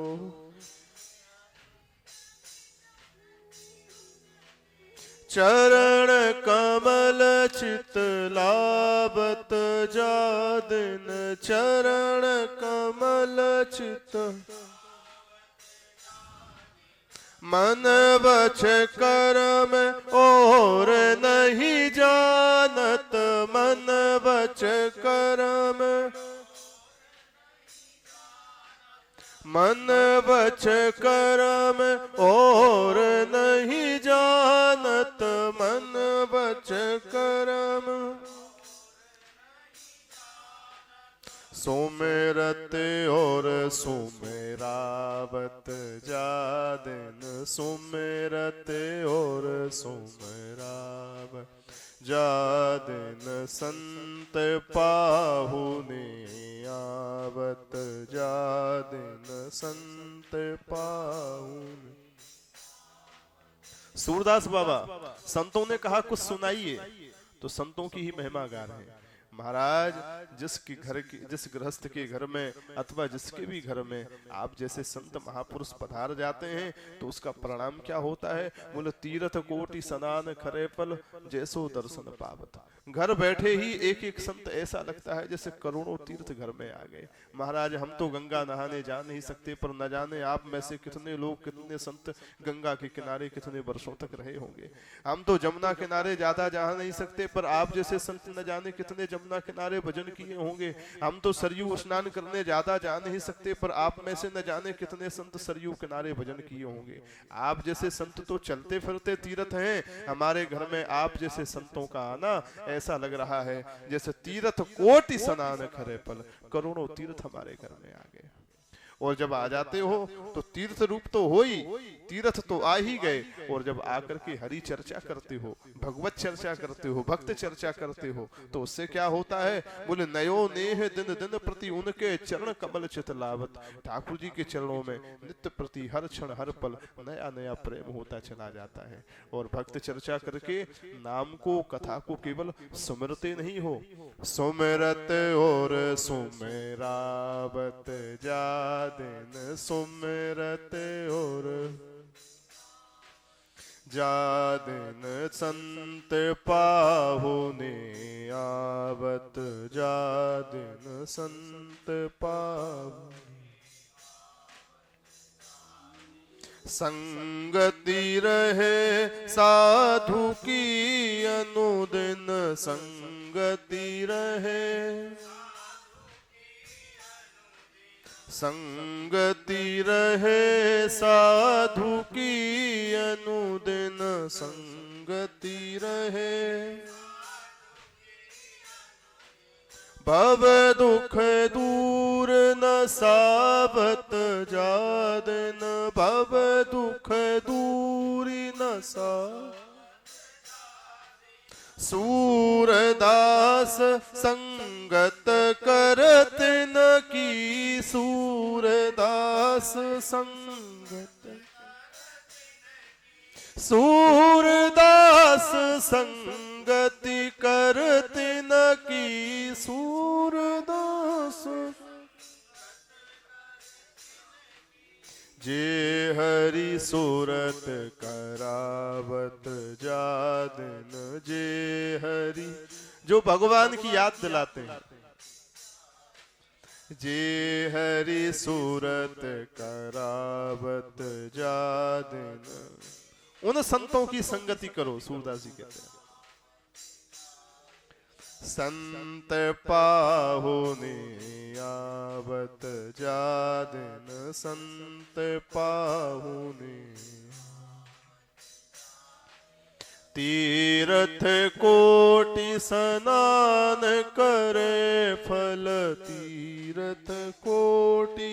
चरण कमल चित लावत जादिन, चरण कमल चित, मन बच कर्म और नहीं जानत, मन बच कर्म, मन बच कर्म और नहीं जानत, मन बच कर्म। सुमिरत और सुमिरावत जादिन, सुमिरत और सुमिरावत जादिन, संत पाहुने आवत जादिन, संत पाहुने। सूरदास बाबा संतों ने कहा कुछ सुनाइए, तो संतों की ही महिमा गा रहे हैं। महाराज जिस गृहस्थ के घर में अथवा जिसके भी घर में आप जैसे संत महापुरुष पधार जाते हैं तो उसका परिणाम क्या होता है? बोले तीर्थ कोटि स्नान खरे पल, जैसो दर्शन पावत। घर बैठे ही एक एक संत ऐसा लगता है जैसे करोड़ों तीर्थ घर में आ गए। महाराज हम तो गंगा नहाने जा नहीं सकते, पर न जाने आप में से कितने लोग, कितने संत गंगा के किनारे कितने वर्षों तक रहे होंगे। हम तो जमुना किनारे ज्यादा जा नहीं सकते, पर आप जैसे संत न जाने कितने जमुना किनारे भजन किए होंगे। हम तो सरयू स्नान करने ज्यादा जा नहीं सकते, पर आप में से न जाने कितने संत सरयू किनारे भजन किए होंगे। आप जैसे संत तो चलते फिरते तीर्थ हैं, हमारे घर में आप जैसे संतों का आना ऐसा लग रहा है जैसे तीर्थ कोटि स्नान खरे पल, करोड़ों तीर्थ हमारे घर में आ गए। और जब आ जाते हो तो तीर्थ रूप तो हो ही, तीर्थ तो आ ही गए, और जब आकर के हरि चर्चा करते हो, भगवत चर्चा करते हो, भक्त चर्चा करते हो, तो उससे क्या होता है? बोले नयो नेह दिन दिन प्रति उनके चरण कमल चित लावत। ठाकुर जी के चरणों में नित्य प्रति हर क्षण हर पल नया नया प्रेम होता चला जाता है। और भक्त चर्चा करके नाम को, कथा को केवल सुमिरते नहीं हो, सुमिरत और सुमिरावत जादिन, सुमिरत और जादिन, संत पाहुने आवत जादिन, संत पाहुने। संगति रहे साधु की अनुदिन, संगति रहे, संगति रहे साधु की अनुदिन, संगति रहे। भव दुख दूर न सावत जादिन, भव दुख दूरी न सा। सूरदास संगत करत न की, सूरदास संगत, सूरदास संगति करत न की, सूरदास। जे हरि सूरत करावत जादिन, जे हरि, जो भगवान की याद दिलाते हैं, जे हरि सूरत करावत जादिन, उन संतों की संगति करो। सूरदास जी कहते हैं संत पाहुने आवत जादिन, संत पाहुने तीर्थ कोटि स्नान करे फल, तीर्थ कोटि,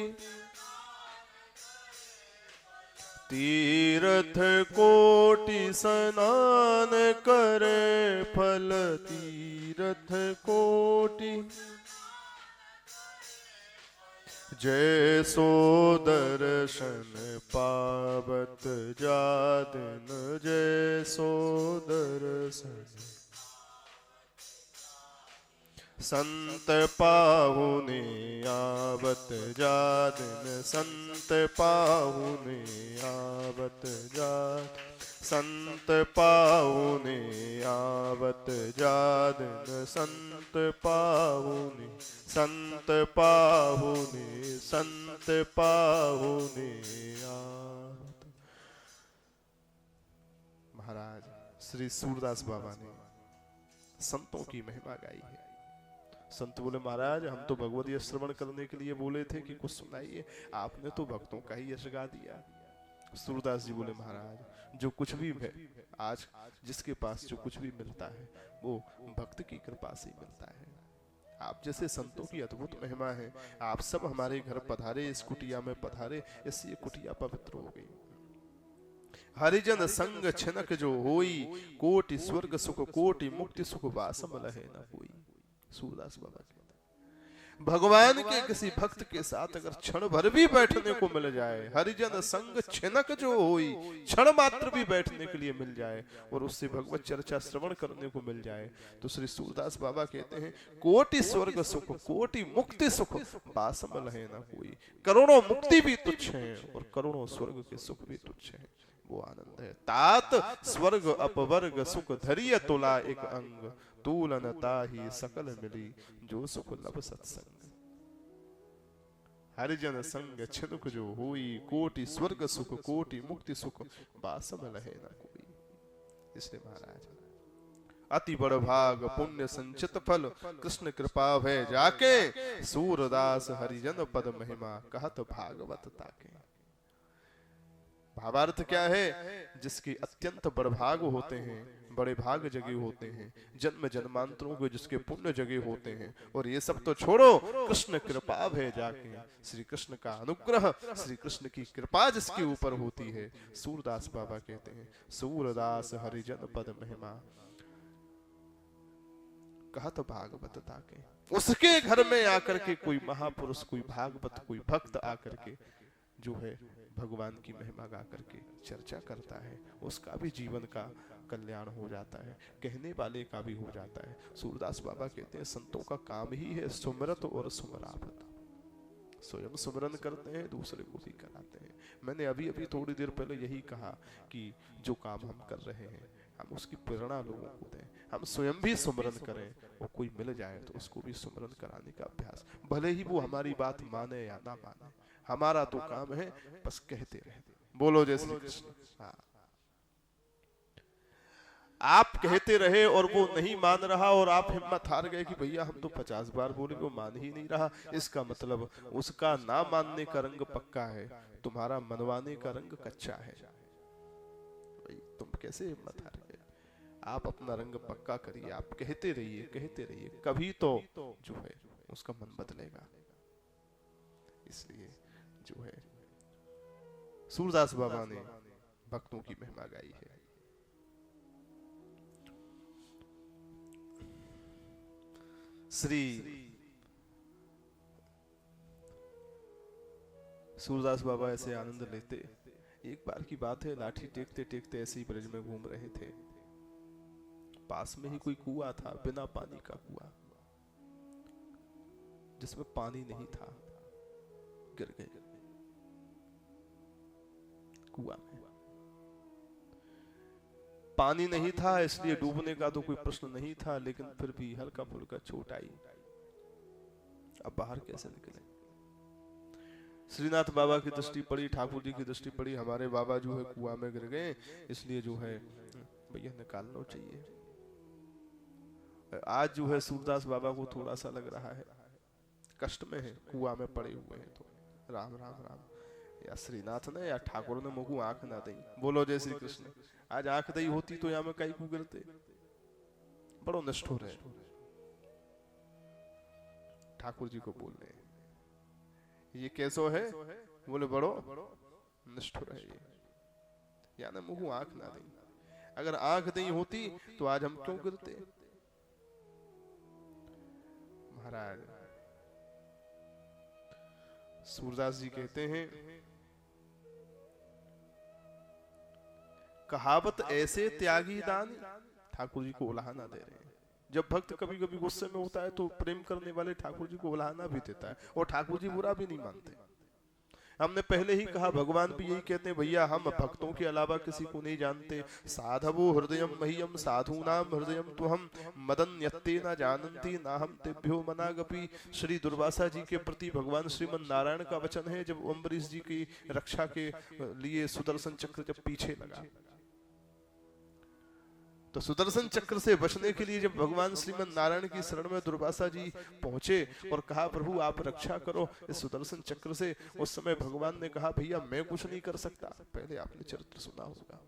तीर्थ कोटि स्नान करे फल, तीर्थ कोटि जैसो दर्शन पावत जादिन, जैसो दर्शन संत पाहुने आवत जादिन, संत पाहुने आवत जादिन, संत पाहुने आवत जादिन, संत पाहुने, संत पाहुने, संत पाहुने आवत। महाराज श्री सूरदास बाबा ने संतों की महिमा गाई है। संत बोले महाराज हम तो भगवत यश श्रवण करने के लिए बोले थे कि कुछ सुनाइए, आपने तो भक्तों का ही यश गा दिया। सूरदास जी बोले महाराज जो कुछ भी है आज जिसके पास जो कुछ भी मिलता है वो भक्त की कृपा से मिलता है। आप जैसे संतों की अद्भुत महिमा है। आप सब हमारे घर पधारे, इस कुटिया में पधारे, इससे ये कुटिया पवित्र हो गई। हरिजन संग छिनक जो होई, कोटि स्वर्ग सुख कोटि मुक्ति सुख वासम लहे न कोई। सूरदास बाबा कहते भगवान के किसी भक्त के साथ अगर क्षण भर भी बैठने को मिल जाए, हरिजन संग छिनक जो होई, क्षण मात्र भी बैठने के लिए मिल जाए और उससे भगवत चर्चा श्रवण करने को मिल जाए, तो श्री सूरदास बाबा कहते हैं कोटि स्वर्ग सुख कोटि मुक्ति सुख वासम लहे ना कोई। करोड़ों मुक्ति भी तुच्छ है और करोड़ों स्वर्ग के सुख भी तुच्छ है, वो आनंद है। तात स्वर्ग अपवर्ग सुख धरिय तुला एक अंग, तूलनता ही सकल मिली जो सुख लब सत्संग। हरिजन संग छिनुक जो हुई, कोटि स्वर्ग सुख कोटि मुक्ति सुख बासम लहे न कोई। इसलिए महाराज अति बड़ भाग पुण्य संचित फल, कृष्ण कृपा भय जाके, सूरदास हरिजन पद महिमा कहत भागवत ताके। भावार्थ क्या है? जिसके अत्यंत बड़भाग होते हैं, बड़े भाग जगे होते हैं, जन्म जन्मांतरों के जिसके पुण्य जगे होते हैं, और ये सब तो छोड़ो, कृष्ण कृपा भय जाके, श्री कृष्ण का अनुग्रह, श्री कृष्ण की कृपा जिसके ऊपर होती है, सूरदास बाबा कहते हैं सूरदास हरिजन पद महिमा कहत भागवत ताके। उसके घर में आकर के कोई महापुरुष, कोई भागवत, कोई भक्त आकर के जो है भगवान की महिमा गा करके चर्चा करता है, उसका भी जीवन का कल्याण हो जाता है, कहने वाले का भी हो जाता है। सूरदास बाबा कहते हैं संतों का काम ही है सुमरत और सुमरावत। स्वयं सुमरन करते हैं, दूसरे को भी कराते हैं। मैंने अभी अभी थोड़ी देर पहले यही कहा कि जो काम हम कर रहे हैं हम उसकी प्रेरणा लोगों को दें, हम स्वयं भी सुमरन करें, और कोई मिल जाए तो उसको भी सुमरन कराने का अभ्यास, भले ही वो हमारी बात माने या ना माने, हमारा तो काम है बस कहते रहे। बोलो जय श्री कृष्ण। हाँ, आप कहते रहे और वो नहीं मान रहा और आप हिम्मत हार गए कि भैया हम तो 50 बार बोले वो मान ही नहीं रहा, इसका मतलब उसका ना मानने का रंग पक्का है, तुम्हारा मनवाने का रंग कच्चा है। भाई तुम कैसे हिम्मत हार गए? आप अपना रंग पक्का करिए, आप कहते रहिए, कभी तो जो है उसका मन बदलेगा। इसलिए जो है सूरदास बाबा ने भक्तों की महिमा गाई है। श्री सूरदास बाबा ऐसे आनंद लेते। एक बार की बात है, लाठी टेकते टेकते ऐसे ही ब्रज में घूम रहे थे, पास में ही कोई कुआं था, बिना पानी का कुआं, जिसमें पानी नहीं था, गिर गए कुआं में। पानी नहीं था इसलिए डूबने का तो कोई प्रश्न नहीं था, लेकिन फिर भी हल्का फुल्का चोट आई। अब बाहर कैसे निकले? श्रीनाथ बाबा की दृष्टि पड़ी, ठाकुर जी की दृष्टि पड़ी, हमारे बाबा जो है कुआं में गिर गए, इसलिए जो है भैया निकालना चाहिए। आज जो है सूरदास बाबा को थोड़ा सा लग रहा है कष्ट में है, कुआं में पड़े हुए हैं, तो राम राम राम। या श्रीनाथ ने या ठाकुर ने मुझको आंख ना दी, बोलो जय श्री कृष्ण। आज आंख दी होती तो यहाँ में कई को गिरते, बड़ो नष्ट हो रहे। ठाकुर जी को बोल रहे ये कैसो है, बोले बड़ो नष्ट हो रहे, यानी मुझको आंख ना दी। अगर आंख दी होती तो आज हम क्यों गिरते। महाराज सूरदास जी कहते हैं, कहावत ऐसे त्यागी दान, ठाकुर जी को उलाहना दे रहे हैं। जब भक्त कभी कभी गुस्से में होता है तो प्रेम करने वाले ठाकुर जी को उलाहना भी देता है, और ठाकुर जी बुरा भी नहीं मानते। हमने पहले ही कहा, भगवान भी यही कहते हैं, भैया हम भक्तों के अलावा किसी को नहीं जानते। साधवो हृदयम मह्यम साधूनाम हृदयम तो हम मदन यत्ते न जानन्ति ना हम तेभ्यो मनागपि। श्री दुर्वासा जी के प्रति भगवान श्रीमन नारायण का वचन है, जब अम्बरीश जी की रक्षा के लिए सुदर्शन चक्र जब पीछे लगा, तो सुदर्शन चक्र से बचने के लिए जब भगवान श्रीमन नारायण की शरण में दुर्वासा जी पहुंचे और कहा, प्रभु आप रक्षा करो इस सुदर्शन चक्र से, उस समय भगवान ने कहा, भैया मैं कुछ नहीं कर सकता। पहले आपने चरित्र सुना होगा।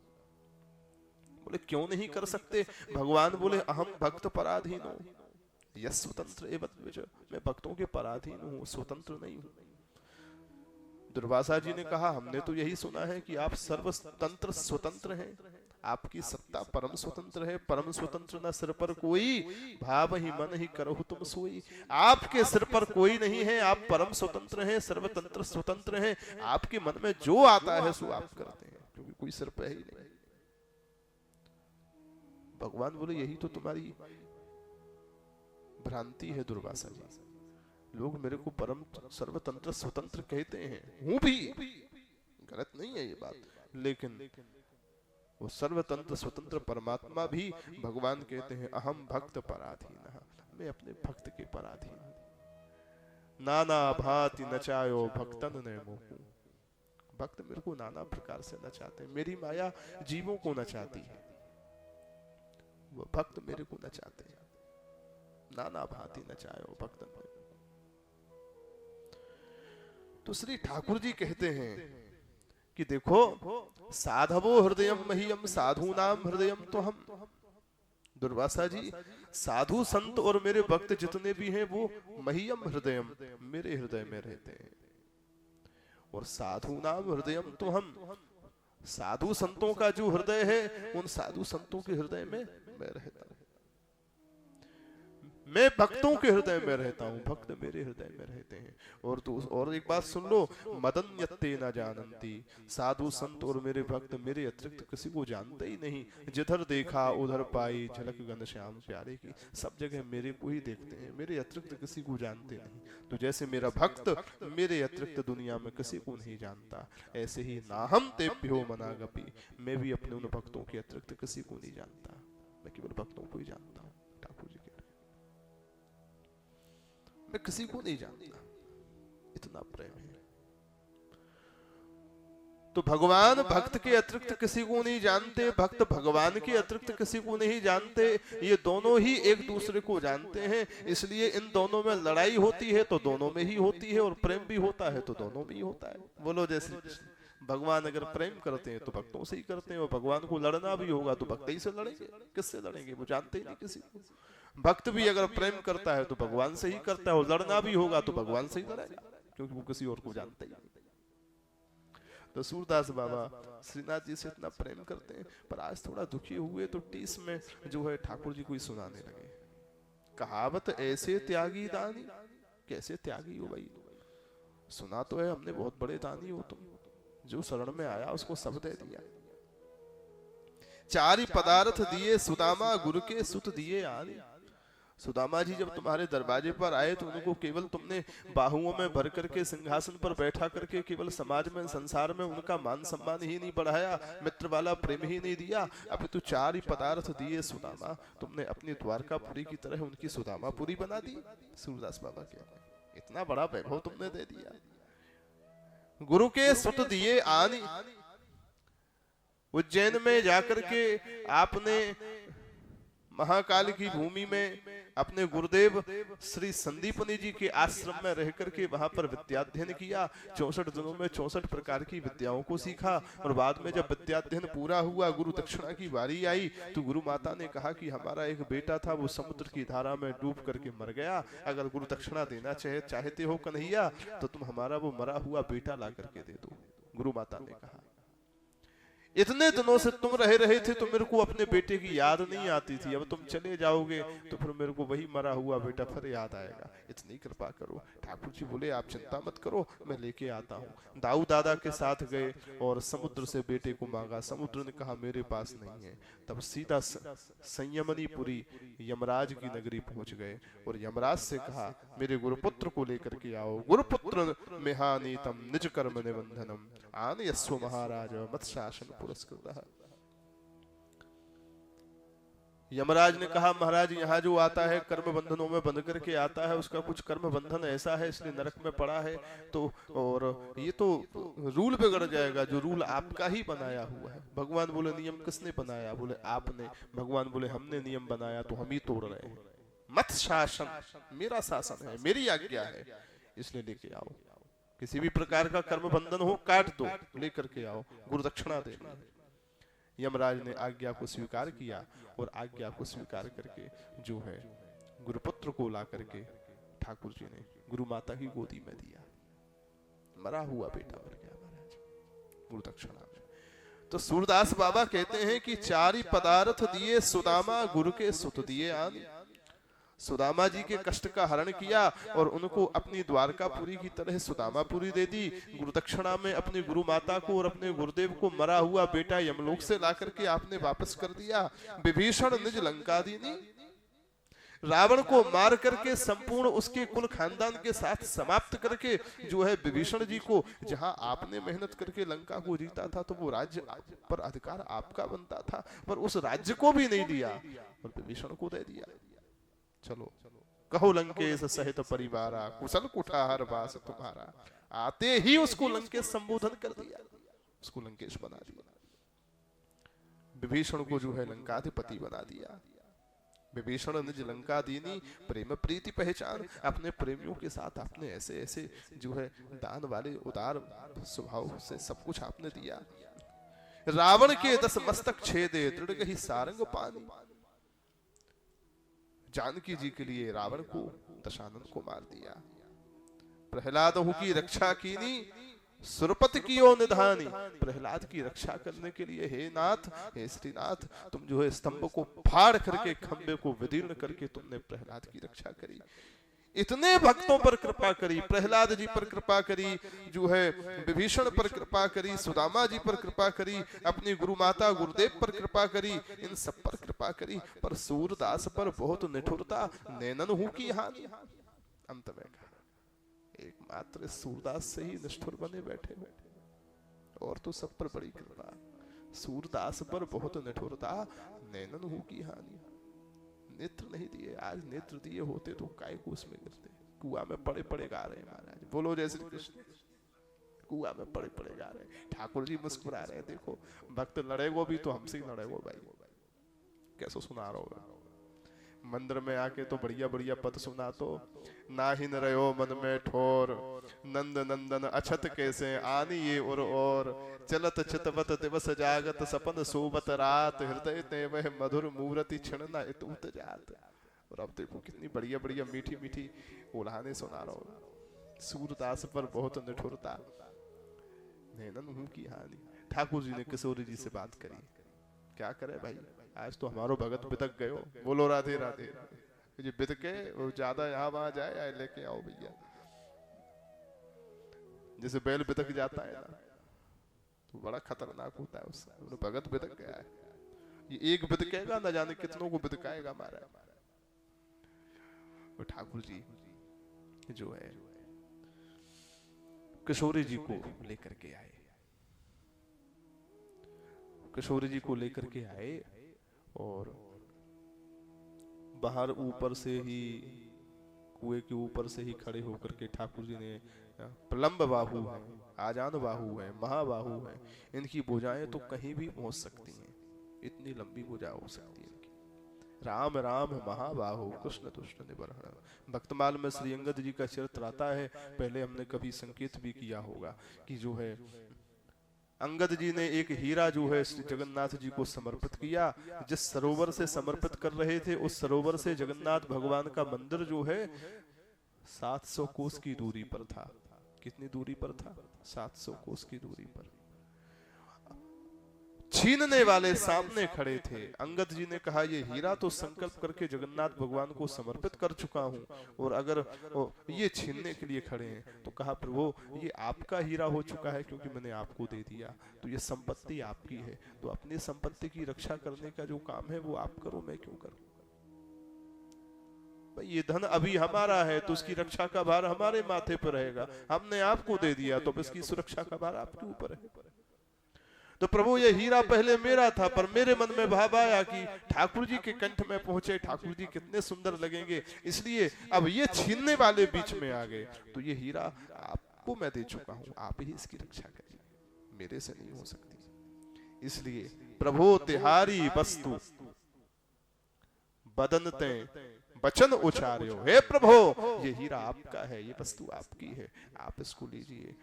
बोले क्यों नहीं कर सकते। भगवान बोले, अहम भक्त पराधीन हूं, यस स्वतंत्र एवं द्विज, मैं भक्तों के पराधीन हूं, स्वतंत्र नहीं हूं। दुर्वासा जी ने कहा, हमने तो यही सुना है कि आप सर्वतंत्र स्वतंत्र हैं, आपकी सत्ता परम स्वतंत्र है। परम स्वतंत्र न सिर पर कोई, भाव ही मन ही करहु तुम सोई। आपके सिर पर कोई नहीं है, आप परम स्वतंत्र हैं, सर्वतंत्र स्वतंत्र हैं। आपके मन में जो आता है सो आप करते हैं, क्योंकि कोई सिर पर ही नहीं। भगवान बोले, यही तो तुम्हारी भ्रांति है दुर्वासा जी। लोग मेरे को परम सर्वतंत्र स्वतंत्र कहते हैं, हूं भी, गलत नहीं है ये बात, लेकिन वो सर्वतंत्र स्वतंत्र परमात्मा भी भगवान कहते हैं, अहम भक्त पराधीन, मैं अपने भक्त के पराधीन हूं। नाना भांति नचायो भक्तन ने मोहू, भक्त मेरे को नाना प्रकार से नचाते हैं। मेरी माया जीवों को नचाती है, वो भक्त मेरे को नचाते हैं। नाना भांति नचायो भक्तन ने। तो श्री ठाकुर जी कहते हैं कि देखो, साधवो हृदयम मह्यम साधूनाम हृदयम तो हम। दुर्वासा जी, साधु संत और मेरे भक्त जितने भी हैं वो मह्यम हृदयम, मेरे हृदय में रहते हैं। और साधूनाम हृदयम तो हम, साधु संतों का जो हृदय है उन साधु संतों के हृदय में मैं रहता हूं। मैं भक्तों के हृदय में रहता हूं, भक्त मेरे हृदय में रहते हैं। और एक बात सुन लो, मदन यत्ते न जानन्ति, साधु संत और मेरे भक्त मेरे अतिरिक्त किसी को जानते ही नहीं। जिधर देखा उधर पाई झलक घनश्याम प्यारे की, सब जगह मेरे को ही देखते हैं, मेरे अतिरिक्त किसी को जानते नहीं। तो जैसे मेरा भक्त मेरे अतिरिक्त दुनिया में किसी को नहीं जानता, ऐसे ही नाहम तेभ्यो मनागपि, मैं भी अपने उन भक्तों के अतिरिक्त किसी को नहीं जानता, मैं केवल भक्तों को ही जानता हूँ। ठाकुर जी मैं किसी को नहीं जानता, इतना प्रेम है। तो भगवान भक्त के अतिरिक्त किसी को नहीं जानते, भक्त भगवान के अतिरिक्त किसी को नहीं जानते। ये दोनों ही एक दूसरे को जानते हैं, इसलिए इन दोनों में लड़ाई होती है तो दोनों में ही होती है, और प्रेम भी होता है तो दोनों में ही होता है। बोलो जय श्री कृष्ण। भगवान अगर प्रेम करते हैं तो भक्तों से ही करते हैं, और भगवान को लड़ना भी होगा तो भक्त ही से लड़ेंगे। किससे लड़ेंगे, वो जानते ही नहीं किसी को। भक्त भी अगर प्रेम करता है तो भगवान से ही करता है, और लड़ना भी होगा तो भगवान से ही लड़ेगा, क्योंकि वो किसी और को जानते ही नहीं। तो सूरदास बाबा श्रीनाथ जी से इतना प्रेम करते हैं, पर आज थोड़ा दुखी हुए तो टीस में जो है ठाकुर जी को ही सुनाने लगे। कहावत ऐसे त्यागी दानी, कैसे त्यागी हो भाई। सुना तो है हमने, बहुत बड़े दानी हो तुम, जो शरण में आया उसको सब दे दिया। चारि पदार्थ दिए सुदामा, गुरु के सुत दिए आनी। सुदामा जी जब तुम्हारे दरवाजे पर आए तो उनको केवल तुमने बाहुओं में भर करके सिंहासन पर बैठा करके केवल समाज में संसार में उनका मान सम्मान ही नहीं बढ़ाया, मित्र वाला प्रेम ही नहीं दिया, अभी तो 4 ही पदार्थ दिए सुदामा, तुमने अपनी द्वारकापुरी की तरह उनकी सुदामापुरी बना दी। सूरदास बाबा के इतना बड़ा वैभव तुमने दे दिया। गुरु के सुत दिए आनी, उज्जैन में जाकर के आपने महाकाल की भूमि में अपने गुरुदेव श्री संदीपनी जी के आश्रम में रह करके वहां पर विद्याध्ययन किया। 64 दिनों में 64 प्रकार की विद्याओं को सीखा। और बाद में जब विद्याध्ययन पूरा हुआ, गुरु दक्षिणा की बारी आई, तो गुरु माता ने कहा कि हमारा एक बेटा था, वो समुद्र की धारा में डूब करके मर गया। अगर गुरु दक्षिणा देना चाहते हो कन्हैया, तो तुम हमारा वो मरा हुआ बेटा ला करके दे दो। गुरु माता ने कहा, इतने दिनों से तुम रहे थे तो मेरे को अपने बेटे की याद नहीं आती थी, अब तुम चले जाओगे तो फिर मेरे को वही मरा हुआ बेटा फिर याद आएगा, इतनी कृपा करो। ठाकुर जी बोले, आप चिंता मत करो, मैं लेके आता हूँ। दाऊ दादा के साथ गए और समुद्र से बेटे को मांगा। समुद्र ने कहा मेरे पास नहीं है। तब सीधा संयमनीपुरी यमराज की नगरी पहुंच गए और यमराज से कहा, मेरे गुरुपुत्र को लेकर के आओ। गुरुपुत्र मेहानीतम निज कर्म निबंधनम आन यस्व महाराज मत शासन पुरस्कृतः। यमराज ने कहा, महाराज यहाँ जो आता है कर्म बंधनों में बंध करके आता है, उसका कुछ कर्म बंधन ऐसा है इसलिए नरक में पड़ा है, तो और ये तो रूल बिगड़ जाएगा, जो रूल आपका ही बनाया हुआ है। भगवान बोले, नियम किसने बनाया? बोले आपने। भगवान बोले, हमने नियम बनाया तो हम ही तोड़ रहे हैं। मत शासन, मेरा शासन है, मेरी आज्ञा है, इसलिए लेके आओ। किसी भी प्रकार का कर्म बंधन हो काट दो, लेकर के आओ, गुरु दक्षिणा देनी है। यमराज ने आज्ञा को स्वीकार किया और आज्ञा को स्वीकार करके जो है गुरुपुत्र को ला करके ठाकुर जी ने गुरु माता की गोदी में दिया। मरा हुआ बेटा मर गया महाराज गुरु दक्षिणा में। तो सूरदास बाबा कहते हैं कि चारि पदार्थ दिए सुदामा, गुरु के सुत दिए आन। सुदामा जी के कष्ट का हरण किया और उनको अपनी द्वारकापुरी की तरह सुदामापुरी दे दी। गुरु दक्षिणा में अपनी गुरु माता को और अपने गुरुदेव को मरा हुआ बेटा यमलोक से ला करके आपने वापस कर दिया। विभीषण निज लंका दीनी, रावण को मार करके संपूर्ण उसके कुल खानदान के साथ समाप्त करके जो है विभीषण जी को, जहां आपने मेहनत करके लंका को जीता था, तो वो राज्य पर अधिकार आपका बनता था, पर उस राज्य को भी नहीं दिया और विभीषण को दे दिया। चलो कहो लंकेश सहित परिवारा, कुशल कुठार वास तुम्हारा। आते ही उसको लंकेश संबोधन कर दिया, उसको लंकेश बना दिया। विभीषण को जो है लंकाधिपति बना दिया। विभीषण निज लंका दीनी, प्रेम प्रीति पहचान। अपने प्रेमियों के साथ आपने ऐसे ऐसे जो है दान वाले उदार स्वभाव से सब कुछ आपने दिया। रावण के 10 मस्तक छेदे, दृढ़ गही सारंग पानी। जानकी जी के लिए रावण को, दशानन को मार दिया। प्रहलाद की रक्षा कीनी, सुरपत की ओ निधानी। प्रहलाद की रक्षा करने के लिए, हे नाथ, हे श्रीनाथ, तुम जो है स्तंभ को फाड़ करके, खंबे को विदीर्ण करके तुमने प्रहलाद की रक्षा करी। इतने भक्तों पर कृपा करी, प्रहलाद जी पर कृपा करी, जो है विभीषण पर कृपा करी, सुदामा जी पर कृपा करी, अपनी गुरु माता गुरुदेव पर कृपा करी, इन सब पर कृपा करी, पर सूरदास पर बहुत निठुरता, नैनन हूं की हानि। अंत में कहा, एकमात्र सूरदास से ही निष्ठुर बने बैठे हो, और तो सब पर बड़ी कृपा। सूरदास पर बहुत निठुरता, नैनन हूं की हानि। नेत्र नहीं दिए, आज नेत्र दिए होते तो काय को उसमें गिरते। कुआं में पड़े पड़े गा रहे हैं महाराज, बोलो जय श्री कृष्ण। कुआं में पड़े पड़े गा रहे हैं, ठाकुर जी मुस्कुरा रहे हैं। देखो भक्त लड़ेगो भी तो हमसे ही लड़ेगो भाई, कैसे सुना रहा होगा। मंदिर में आके तो बढ़िया बढ़िया पद सुना, तो ना ही न रहो मन में ठोर, नंद नंदन अछत कैसे आनी ये और चलत चितवत दिवस जागत सपन सोबत रात, हृदय ते वह मधुर मूर्ति क्षण न इतुत जात। और अब देखो कितनी बढ़िया बढ़िया मीठी मीठी उल्हाने सुना रहा होगा। सूरदास पर बहुत निठुरता, नैनन हूं की हानि। ठाकुर जी ने किशोरी जी से बात करी, क्या करे भाई, आज तो हमारो भगत बितक गयो। बोलो राधे राधे। जो बितके वो ज्यादा यहाँ वहां जाए, आए लेके आओ भैया। जैसे बैल बितक जाता है ना, तो बड़ा खतरनाक होता है उससे। भगत बितक गया है, ये एक बितकेगा ना जाने कितनों को बितकाएगा हमारा। ठाकुर जी जो है किशोरी जी को लेकर के आए, किशोरी जी को लेकर के आए और बाहर ऊपर से ही, कुएं के ऊपर से ही खड़े होकर के ठाकुर जी ने, प्रलंब बाहु है, आजान बाहु है, महाबाहु है, इनकी भुजाएं तो कहीं भी पहुंच सकती हैं, इतनी लंबी भुजा हो सकती है इनकी। राम राम महाबाहो कृष्ण तुष्ण निबर्हण। भक्तमाल में श्री अंगद जी का चरित्र आता है। पहले हमने कभी संकेत भी किया होगा कि जो है अंगद जी ने एक हीरा जो है श्री जगन्नाथ जी को समर्पित किया। जिस सरोवर से समर्पित कर रहे थे उस सरोवर से जगन्नाथ भगवान का मंदिर जो है 700 कोस की दूरी पर था। कितनी दूरी पर था? 700 कोस की दूरी पर। छीनने वाले सामने खड़े थे। अंगद जी ने कहा ये हीरा तो संकल्प करके जगन्नाथ भगवान को समर्पित कर चुका हूं, और अगर ये छीनने के लिए खड़े हैं तो कहा प्रभु ये आपका हीरा हो चुका है क्योंकि मैंने आपको दे दिया, तो ये संपत्ति आपकी है, तो अपनी संपत्ति की रक्षा करने का जो काम है वो आप करो, मैं क्यों करूं? भाई ये धन अभी हमारा है तो उसकी रक्षा का भार हमारे माथे पर रहेगा। हमने आपको दे दिया तो इसकी सुरक्षा का भार आपके ऊपर है। तो प्रभु ये हीरा पहले मेरा था, पर मेरे मन में भाव आया कि ठाकुर जी के कंठ में पहुंचे, ठाकुर जी कितने सुंदर लगेंगे, इसलिए अब ये छीनने वाले बीच में आ गए, तो ये हीरा आपको मैं दे चुका हूं, आप ही इसकी रक्षा करिए, मेरे से नहीं हो सकती। इसलिए प्रभु तिहारी वस्तु बदनते वचन उचार्यो, हे प्रभु ये हीरा आपका है, ये वस्तु आपकी है, आप इसको लीजिए।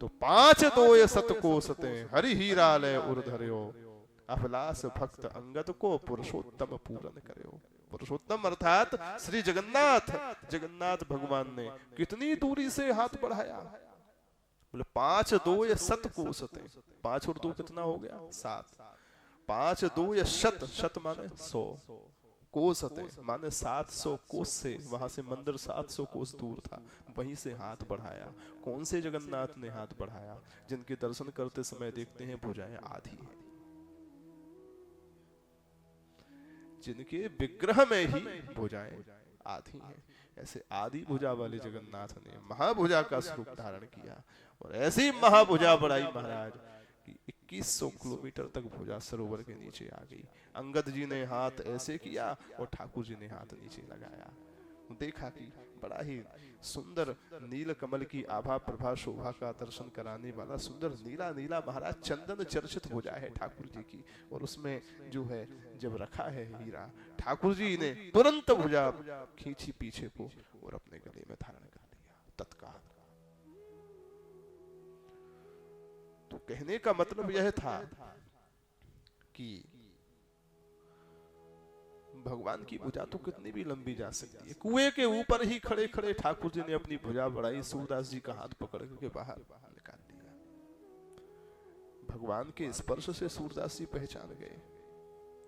तो 5 दोय सत कोसते हरि हीरा लय उर्धर्यो, अफलास भक्त अंगद को पुरुषोत्तम पूरन करो। पुरुषोत्तम अर्थात श्री जगन्नाथ, जगन्नाथ भगवान ने कितनी दूरी से हाथ बढ़ाया? बोले 5 दोय सत कोसते, 5 और 2 कितना हो गया? 7। 5 दोय शत, शत माने 100, कोसते माने 700 कोस से, वहां से मंदिर 700 कोस दूर था, वहीं से हाथ बढ़ाया। कौन से जगन्नाथ ने हाथ बढ़ाया? जिनके दर्शन करते समय देखते हैं भुजाएं आधी है, जिनके विग्रह में ही भुजाएं आधी हैं। ऐसे आधी भुजा वाले जगन्नाथ ने महाभुजा का स्वरूप धारण किया, और ऐसी महाभुजा बढ़ाई महाराज कि 2100 किलोमीटर तक भुजा सरोवर के नीचे आ गई। अंगद जी ने हाथ ऐसे किया और ठाकुर जी ने हाथ नीचे लगाया। देखा कि बड़ा ही सुंदर नील कमल की आभा प्रभा शोभा का दर्शन कराने वाला सुंदर नीला नीला महाराज चंदन चर्चित भुजा है ठाकुर जी की, और उसमें जो है जब रखा है हीरा, ठाकुर जी ने तुरंत भुजा खींची पीछे को और अपने गले में धारण कर लिया तत्काल। तो कहने का मतलब यह था कि भगवान की भुजा तो कितनी भी लंबी जा सकती है। कुएं के ऊपर ही खड़े खड़े ठाकुर जी ने अपनी भुजा बढ़ाई, सूरदास जी का हाथ पकड़ के बाहर निकाल दिया। भगवान के स्पर्श से सूरदास जी पहचान गए।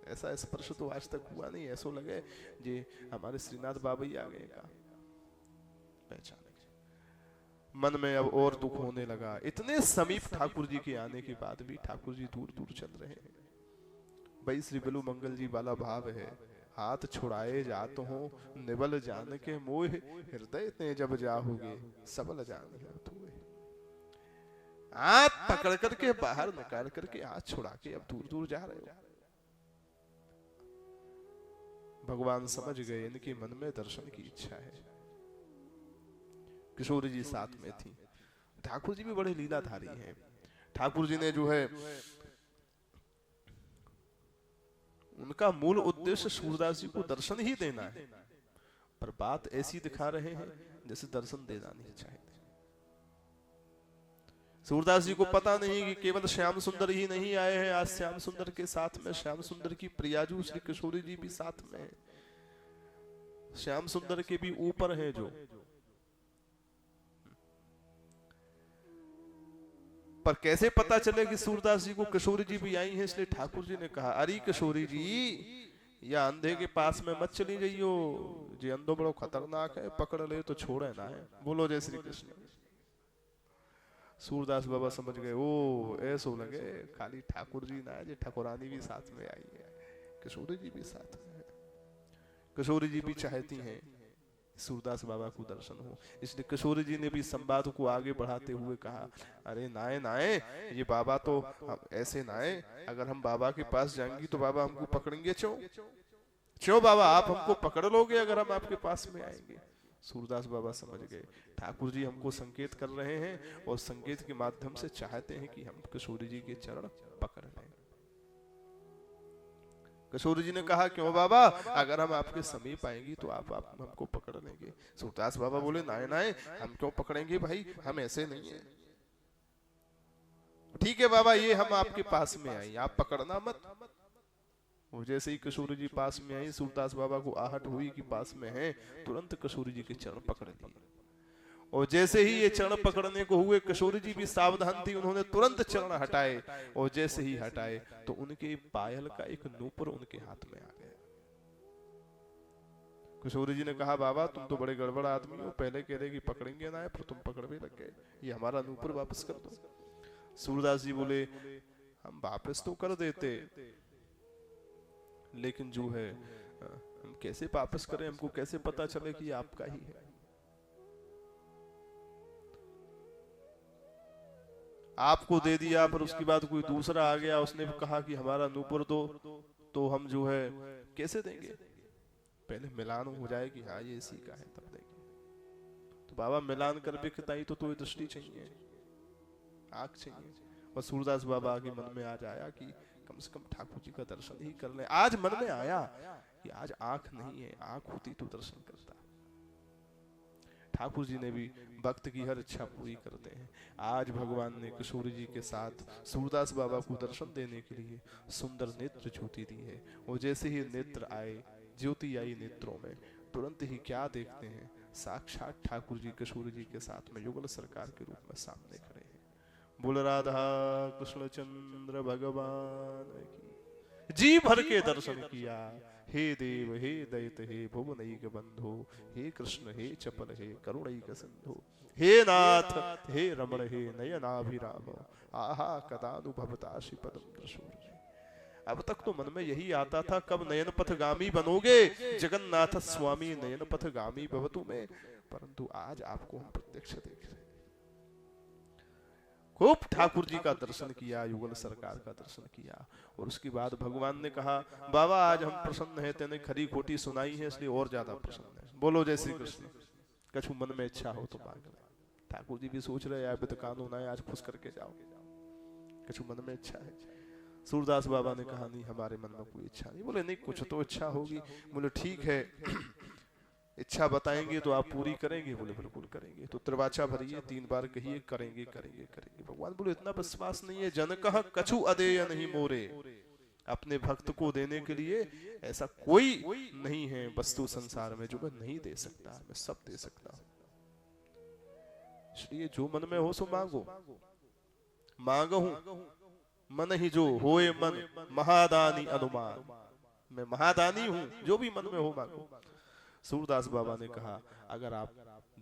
ऐसा स्पर्श तो आज तक हुआ नहीं, ऐसा लगे जे हमारे श्रीनाथ बाबा ही आ गए का पहचान। मन में अब और दुख होने लगा, इतने समीप ठाकुर जी के आने के बाद भी ठाकुर जी दूर दूर चल रहे हैं। भाई श्री बिलु मंगल जी वाला भाव है, हाथ छुड़ाए जात हो निबल जान के मोह, हृदय ते जब जाओगे सबल जान हुए। हाथ पकड़ करके बाहर निकाल करके हाथ छुड़ा के अब दूर दूर जा रहे हो। भगवान समझ गए इनके मन में दर्शन की इच्छा है। किशोरी जी साथ में थी। ठाकुर जी भी बड़े लीलाधारी हैं। ठाकुर जी ने जो है उनका मूल उद्देश्य सूरदास जी को दर्शन ही देना है, पर बात ऐसी दिखा रहे हैं जैसे दर्शन देना नहीं चाहते। सूरदास जी को पता नहीं कि केवल श्याम सुंदर ही नहीं आए हैं, आज श्याम सुंदर के साथ में श्याम सुंदर की प्रियाजू श्री किशोरी जी भी साथ में है। श्याम सुंदर के भी ऊपर है जो, पर कैसे पता चले कि सूरदास जी को किशोरी जी भी आई हैं? इसलिए ठाकुर जी ने कहा, अरे किशोरी जी या अंधे के पास में मत चली जाइयो, जी अंधो बड़ो खतरनाक है, पकड़ ले तो छोड़े ना है। बोलो जय श्री कृष्ण। सूरदास बाबा समझ गए, ओ ऐसो लगे खाली ठाकुर जी ना है, जी ठाकुरानी भी साथ में आई है, किशोरी जी भी साथ में है। किशोरी जी भी चाहती हैं सूरदास बाबा को दर्शन हो, इसलिए किशोरी जी ने भी संवाद को आगे बढ़ाते हुए कहा, अरे नाए नाए, ये बाबा तो ऐसे नाए, अगर हम बाबा के पास जाएंगी तो बाबा हमको पकड़ेंगे। क्यों बाबा आप हमको पकड़ लोगे अगर हम आपके पास में आएंगे? सूरदास बाबा समझ गए ठाकुर जी हमको संकेत कर रहे हैं, और संकेत के माध्यम से चाहते हैं कि हम किशोरी जी के चरण पकड़ लें। किशोर जी ने कहा क्यों बाबा, अगर हम आपके समीप आएंगे तो आप हमको पकड़ लेंगे। सूरदास बाबा बोले नाय नाय, हम क्यों पकड़ेंगे भाई, हम ऐसे नहीं है। ठीक है बाबा, ये हम आपके पास में आए, आप पकड़ना मत। वो जैसे ही किशोर जी पास में आई, सूरदास बाबा को आहट हुई कि पास में है, तुरंत किशोर जी के चरण पकड़ लिए। और जैसे ही ये चरण पकड़ने को हुए, किशोर जी भी सावधान थी, उन्होंने तुरंत चरण हटाए। और जैसे ही हटाए तो उनके पायल का एक नूपुर उनके हाथ में आ गया। किशोर जी ने कहा बाबा तुम तो बड़े गड़बड़ आदमी हो, पहले कह रहे कि पकड़ेंगे ना, फिर तुम पकड़ने लग गए, ये हमारा नूपुर वापस कर दो। सूरदास जी बोले हम वापस तो कर देते, लेकिन जो है हम कैसे वापस करें, हमको कैसे पता चले कि आपका ही है। आपको दे दिया, पर उसके बाद कोई दूसरा आ गया, उसने कहा कि हमारा नूपुर दो, तो हम जो है कैसे देंगे, पहले मिलान हो जाए कि हाँ ये इसी का है तब देंगे। तो बाबा मिलान कर बिकताई तो दृष्टि चाहिए, आंख चाहिए। और सूरदास बाबा के मन में आज आया कि कम से कम ठाकुर जी का दर्शन ही कर ले। आज मन में आया कि आज आंख नहीं है, आंख होती तो दर्शन करता। ठाकुर जी ने भी भक्त की हर इच्छा पूरी करते हैं। आज भगवान ने किशोर जी के साथ सूरदास बाबा को दर्शन देने के लिए सुंदर नेत्र ज्योति दी है। और जैसे ही नेत्र आए, ज्योति आई नेत्रों में, तुरंत ही क्या देखते हैं, साक्षात ठाकुर जी किशोर जी के साथ में युगल सरकार के रूप में सामने खड़े हैं। बोल राधा कृष्ण चंद्र भगवान की। जी भर के दर्शन किया। हे देव हे दैत हे भुवनैक बंधु, हे कृष्ण हे चपल हे करुणैक सिंधु, हे नाथ हे रमण हे नयनाभिराम, आहा कदानुभवताशि पदम दृशोर्जि। अब तक तो मन में यही आता था कब नयन पथगामी बनोगे जगन्नाथ स्वामी, नयन पथगामी भवतु में, परंतु आज आपको हम प्रत्यक्ष देख रहे हैं। खूब ठाकुर जी का दर्शन किया, युगल सरकार का दर्शन किया। और उसके बाद भगवान ने कहा बाबा आज हम प्रसन्न हैं, तेने खरी खोटी सुनाई है इसलिए और ज्यादा प्रसन्न है। बोलो जय श्री कृष्ण। कछु मन में इच्छा हो तो मांग ले। ठाकुर जी भी सोच रहे हैं कानून है, आज खुश करके जाओ, कछु मन में इच्छा है। सूरदास बाबा ने कहा नहीं हमारे मन में कोई इच्छा नहीं। बोले नहीं कुछ तो इच्छा होगी। बोले ठीक है इच्छा बताएंगे तो आप पूरी करेंगे। बोले बिल्कुल करेंगे। तो त्रिवाचा भरिए 3 बार कहिए करेंगे करेंगे करेंगे। भगवान बोले इतना विश्वास नहीं है, जन कह कछु अदेय नहीं मोरे। अपने भक्त को देने के लिए ऐसा कोई नहीं है वस्तु संसार में जो मैं नहीं दे सकता, मैं सब दे सकता हूं। इसलिए जो मन में हो सो मांगो। मांगहूं मन ही जो होए मन, महादानी अनुमान। मैं महादानी हूं, जो भी मन में हो मांगो। सूरदास बाबा ने कहा अगर आप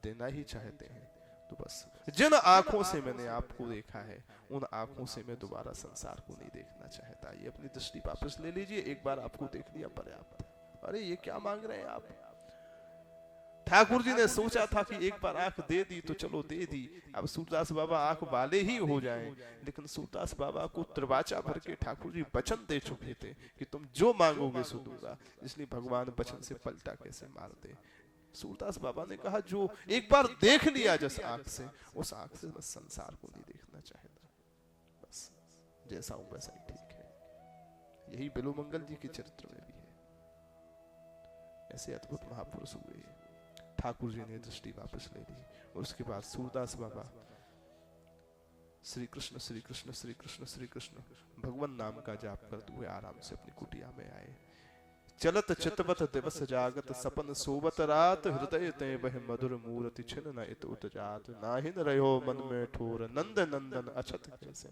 देना ही चाहते हैं तो बस जिन आंखों से मैंने आपको देखा है उन आंखों से मैं दोबारा संसार को नहीं देखना चाहता। ये अपनी दृष्टि वापस ले लीजिए, एक बार आपको देख लिया पर्याप्त है। अरे ये क्या मांग रहे हैं आप। ठाकुर जी ने सोचा था कि एक बार आंख दे दी तो चलो दे दी, अब सूरदास बाबा आंख वाले ही हो जाएं। लेकिन सूरदास बाबा को त्रिवाचा भर के ठाकुर जी वचन दे चुके थे कि तुम जो मांगोगे सो दूंगा। इसलिए भगवान वचन से पलटा कैसे मारते। सूरदास बाबा ने कहा जो एक बार देख लिया जिस आंख से, उस आंख से बस संसार को नहीं देखना चाहता। बस जैसा हूं वैसा ही ठीक है। यही बिलोमंगल जी के चरित्र में भी है। ऐसे अद्भुत महापुरुष हुए। ठाकुर जी ने दृष्टि वापस ले ली। और उसके बाद सूरदास बाबा श्री कृष्ण श्री कृष्ण श्री कृष्ण श्री कृष्ण भगवान नाम का जाप करते हुए आराम से अपनी कुटिया में आए। चलत चितवत दिवस जागत सपन सोवत रात, हृदय ते वह मधुर मूर्ति छिन न इत उत जात, नाहिन रहो मन में ठोर नंद नंदन अछत कैसे।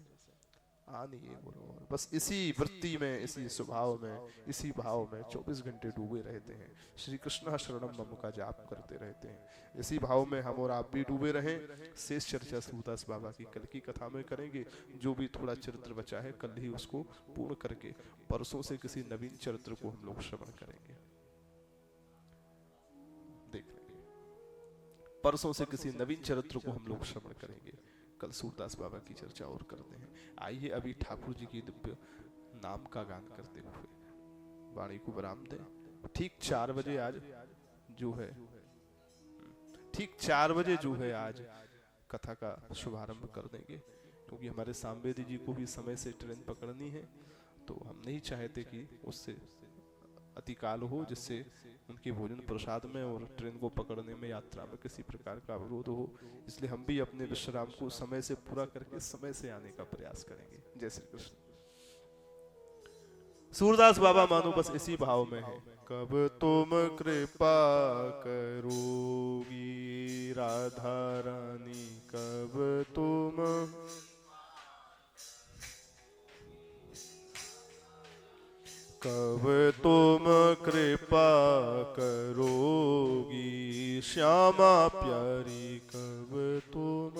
आनिए बोलो। बस इसी वृत्ति में, इसी स्वभाव में, इसी भाव में 24 घंटे डूबे रहते हैं। श्री कृष्ण शरणम मम का जाप करते रहते हैं। इसी भाव में हम और आप भी डूबे रहें। शेष चर्चा सूरदास बाबा की कल की कथा में करेंगे। जो भी थोड़ा चरित्र बचा है कल ही उसको पूर्ण करके परसों से किसी नवीन चरित्र को हम लोग श्रवण करेंगे। देख लेंगे परसों से किसी नवीन चरित्र को हम लोग श्रवण करेंगे। कल सूरदास बाबा की चर्चा और करते हैं। आइए अभी ठाकुर जी की दिव्य नाम का गान करते हुए वाणी को विराम दें। ठीक 4 बजे आज जो है, ठीक 4 बजे जो है आज कथा का शुभारंभ कर देंगे, क्योंकि हमारे सांबेदी जी को भी समय से ट्रेन पकड़नी है। तो हम नहीं चाहते कि उससे अति काल हो, जिससे उनके भोजन प्रसाद में और ट्रेन को पकड़ने में, यात्रा में किसी प्रकार का अवरोध हो। इसलिए हम भी अपने विश्राम को समय से पूरा करके समय से आने का प्रयास करेंगे। जय श्री कृष्ण। सूरदास बाबा मानो बस इसी भाव में है। कब तुम कृपा करोगी राधा रानी, कब तुम कृपा करोगी श्यामा प्यारी, कब तुम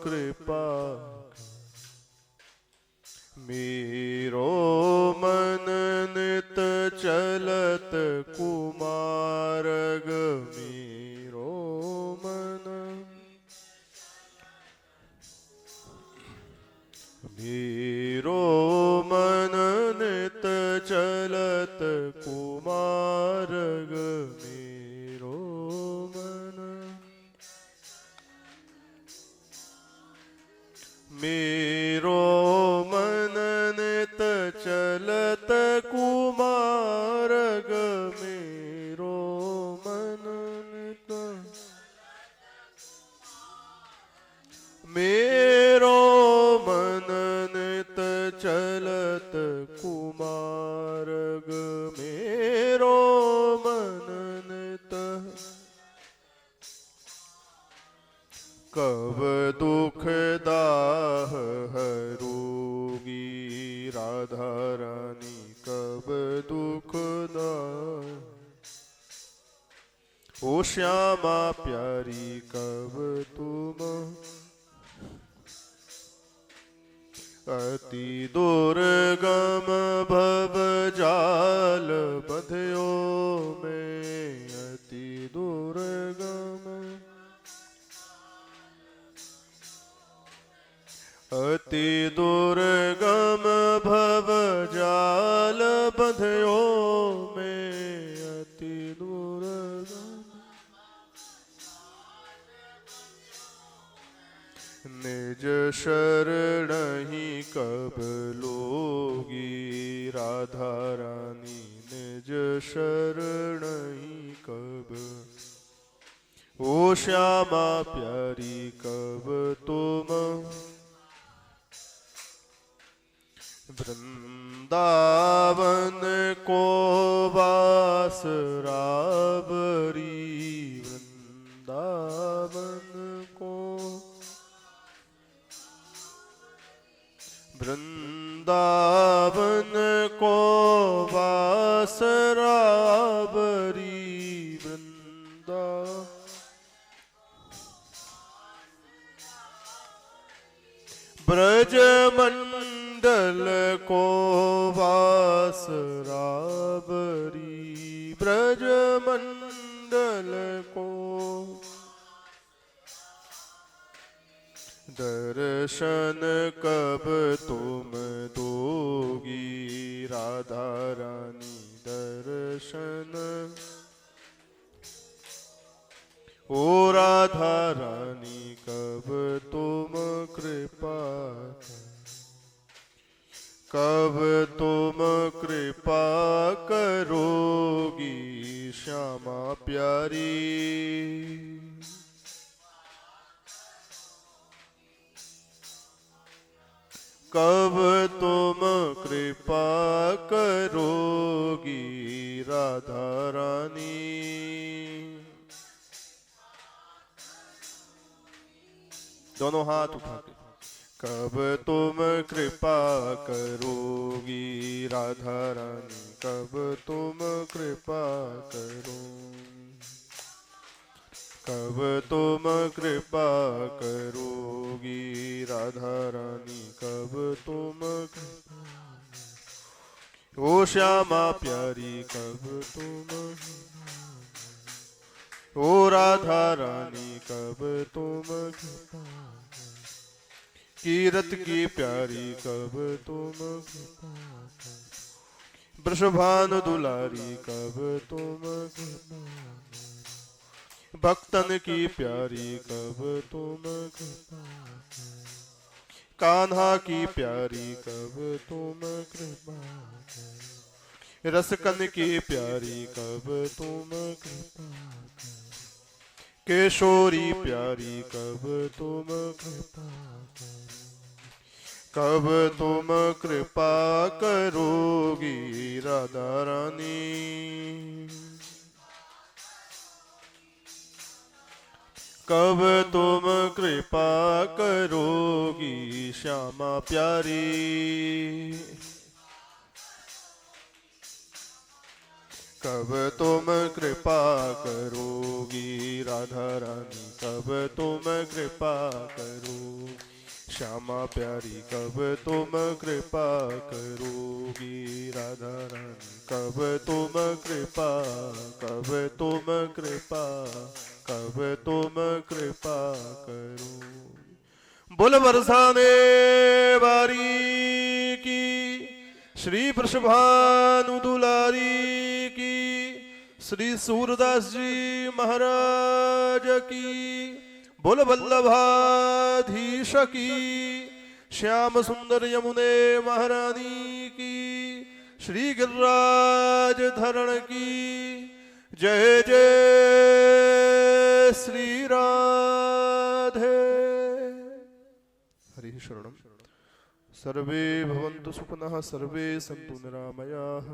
कृपा। मेरो मन नित चलत कुमारग, मेरो मन नित चलत कुमारग, मेरो मन नित चलत कुमारग, मेरो मन नित, मेरो मन नित चलत कुमारग, मेरो मन नित। कब दुख दाह हरोगी राधा रानी, कब दुख दाह। ओ श्यामा प्यारी, कब तुम अति दुर्गम भव जाल बंध्यो में, अति दुर्गम, अति दुर्गम भव जाल बंध्यो में, अति दुर्गम। निज शरण ही कब लोगी राधा रानी, निज शरण ही कब। ओ श्यामा प्यारी, कब तुम वृंदावन को वास राबरी, वृंदावन को, वृंदावन को वास राबरी, ब्रज मंडल को वास राबरी, ब्रज मंडल को। दर्शन कब तुम दोगी राधा रानी, दर्शन। ओ राधा रानी, कब तुम कृपा, कब तुम कृपा करोगी श्यामा प्यारी। कब तुम कृपा करोगी राधा रानी। दोनों हाथ उठा के। कब तुम कृपा करोगी राधा रानी, कब तुम कृपा करो, कब तुम कृपा करोगी राधा रानी, कब तुम। ओ श्यामा प्यारी, कब तुम। ओ राधा रानी, कब तुम। कीरत की प्यारी, कब तुम। वृषभान दुलारी, कब तुम। भक्तन की प्यारी, कब तुम। कान्हा की प्यारी कब तुम कृपा करो, रसकन की प्यारी कब तुम कृपा करो, केशोरी प्यारी कब तुम कृपा करो, कब तुम कृपा करोगी राधा रानी, कब तुम कृपा करोगी श्यामा प्यारी, कब तुम कृपा करोगी राधा रानी, कब तुम कृपा करो श्यामा प्यारी, कब तुम कृपा करोगी राधा रानी, कब तुम कृपा, कब तुम कृपा, कब तुम कृपा करो। बोल बरसाने बारी की, श्री वृषभानु दुलारी की, श्री सूरदास जी महाराज की, बोल वल्लभाधीश की, श्याम सुंदर यमुने महारानी की, श्री गिरिराज धरण की, जय जय श्री राधे। हरि शरणम। सर्वे भवन्तु सुखिनः, सर्वे सन्तु निरामयाः,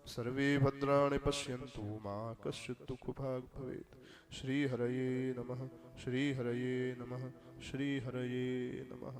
सर्वे भद्राणि पश्यन्तु मा कश्चित् दुःखभाग् भवेत्। श्री हरये नमः, श्री हरये नमः, श्री हरये नमः।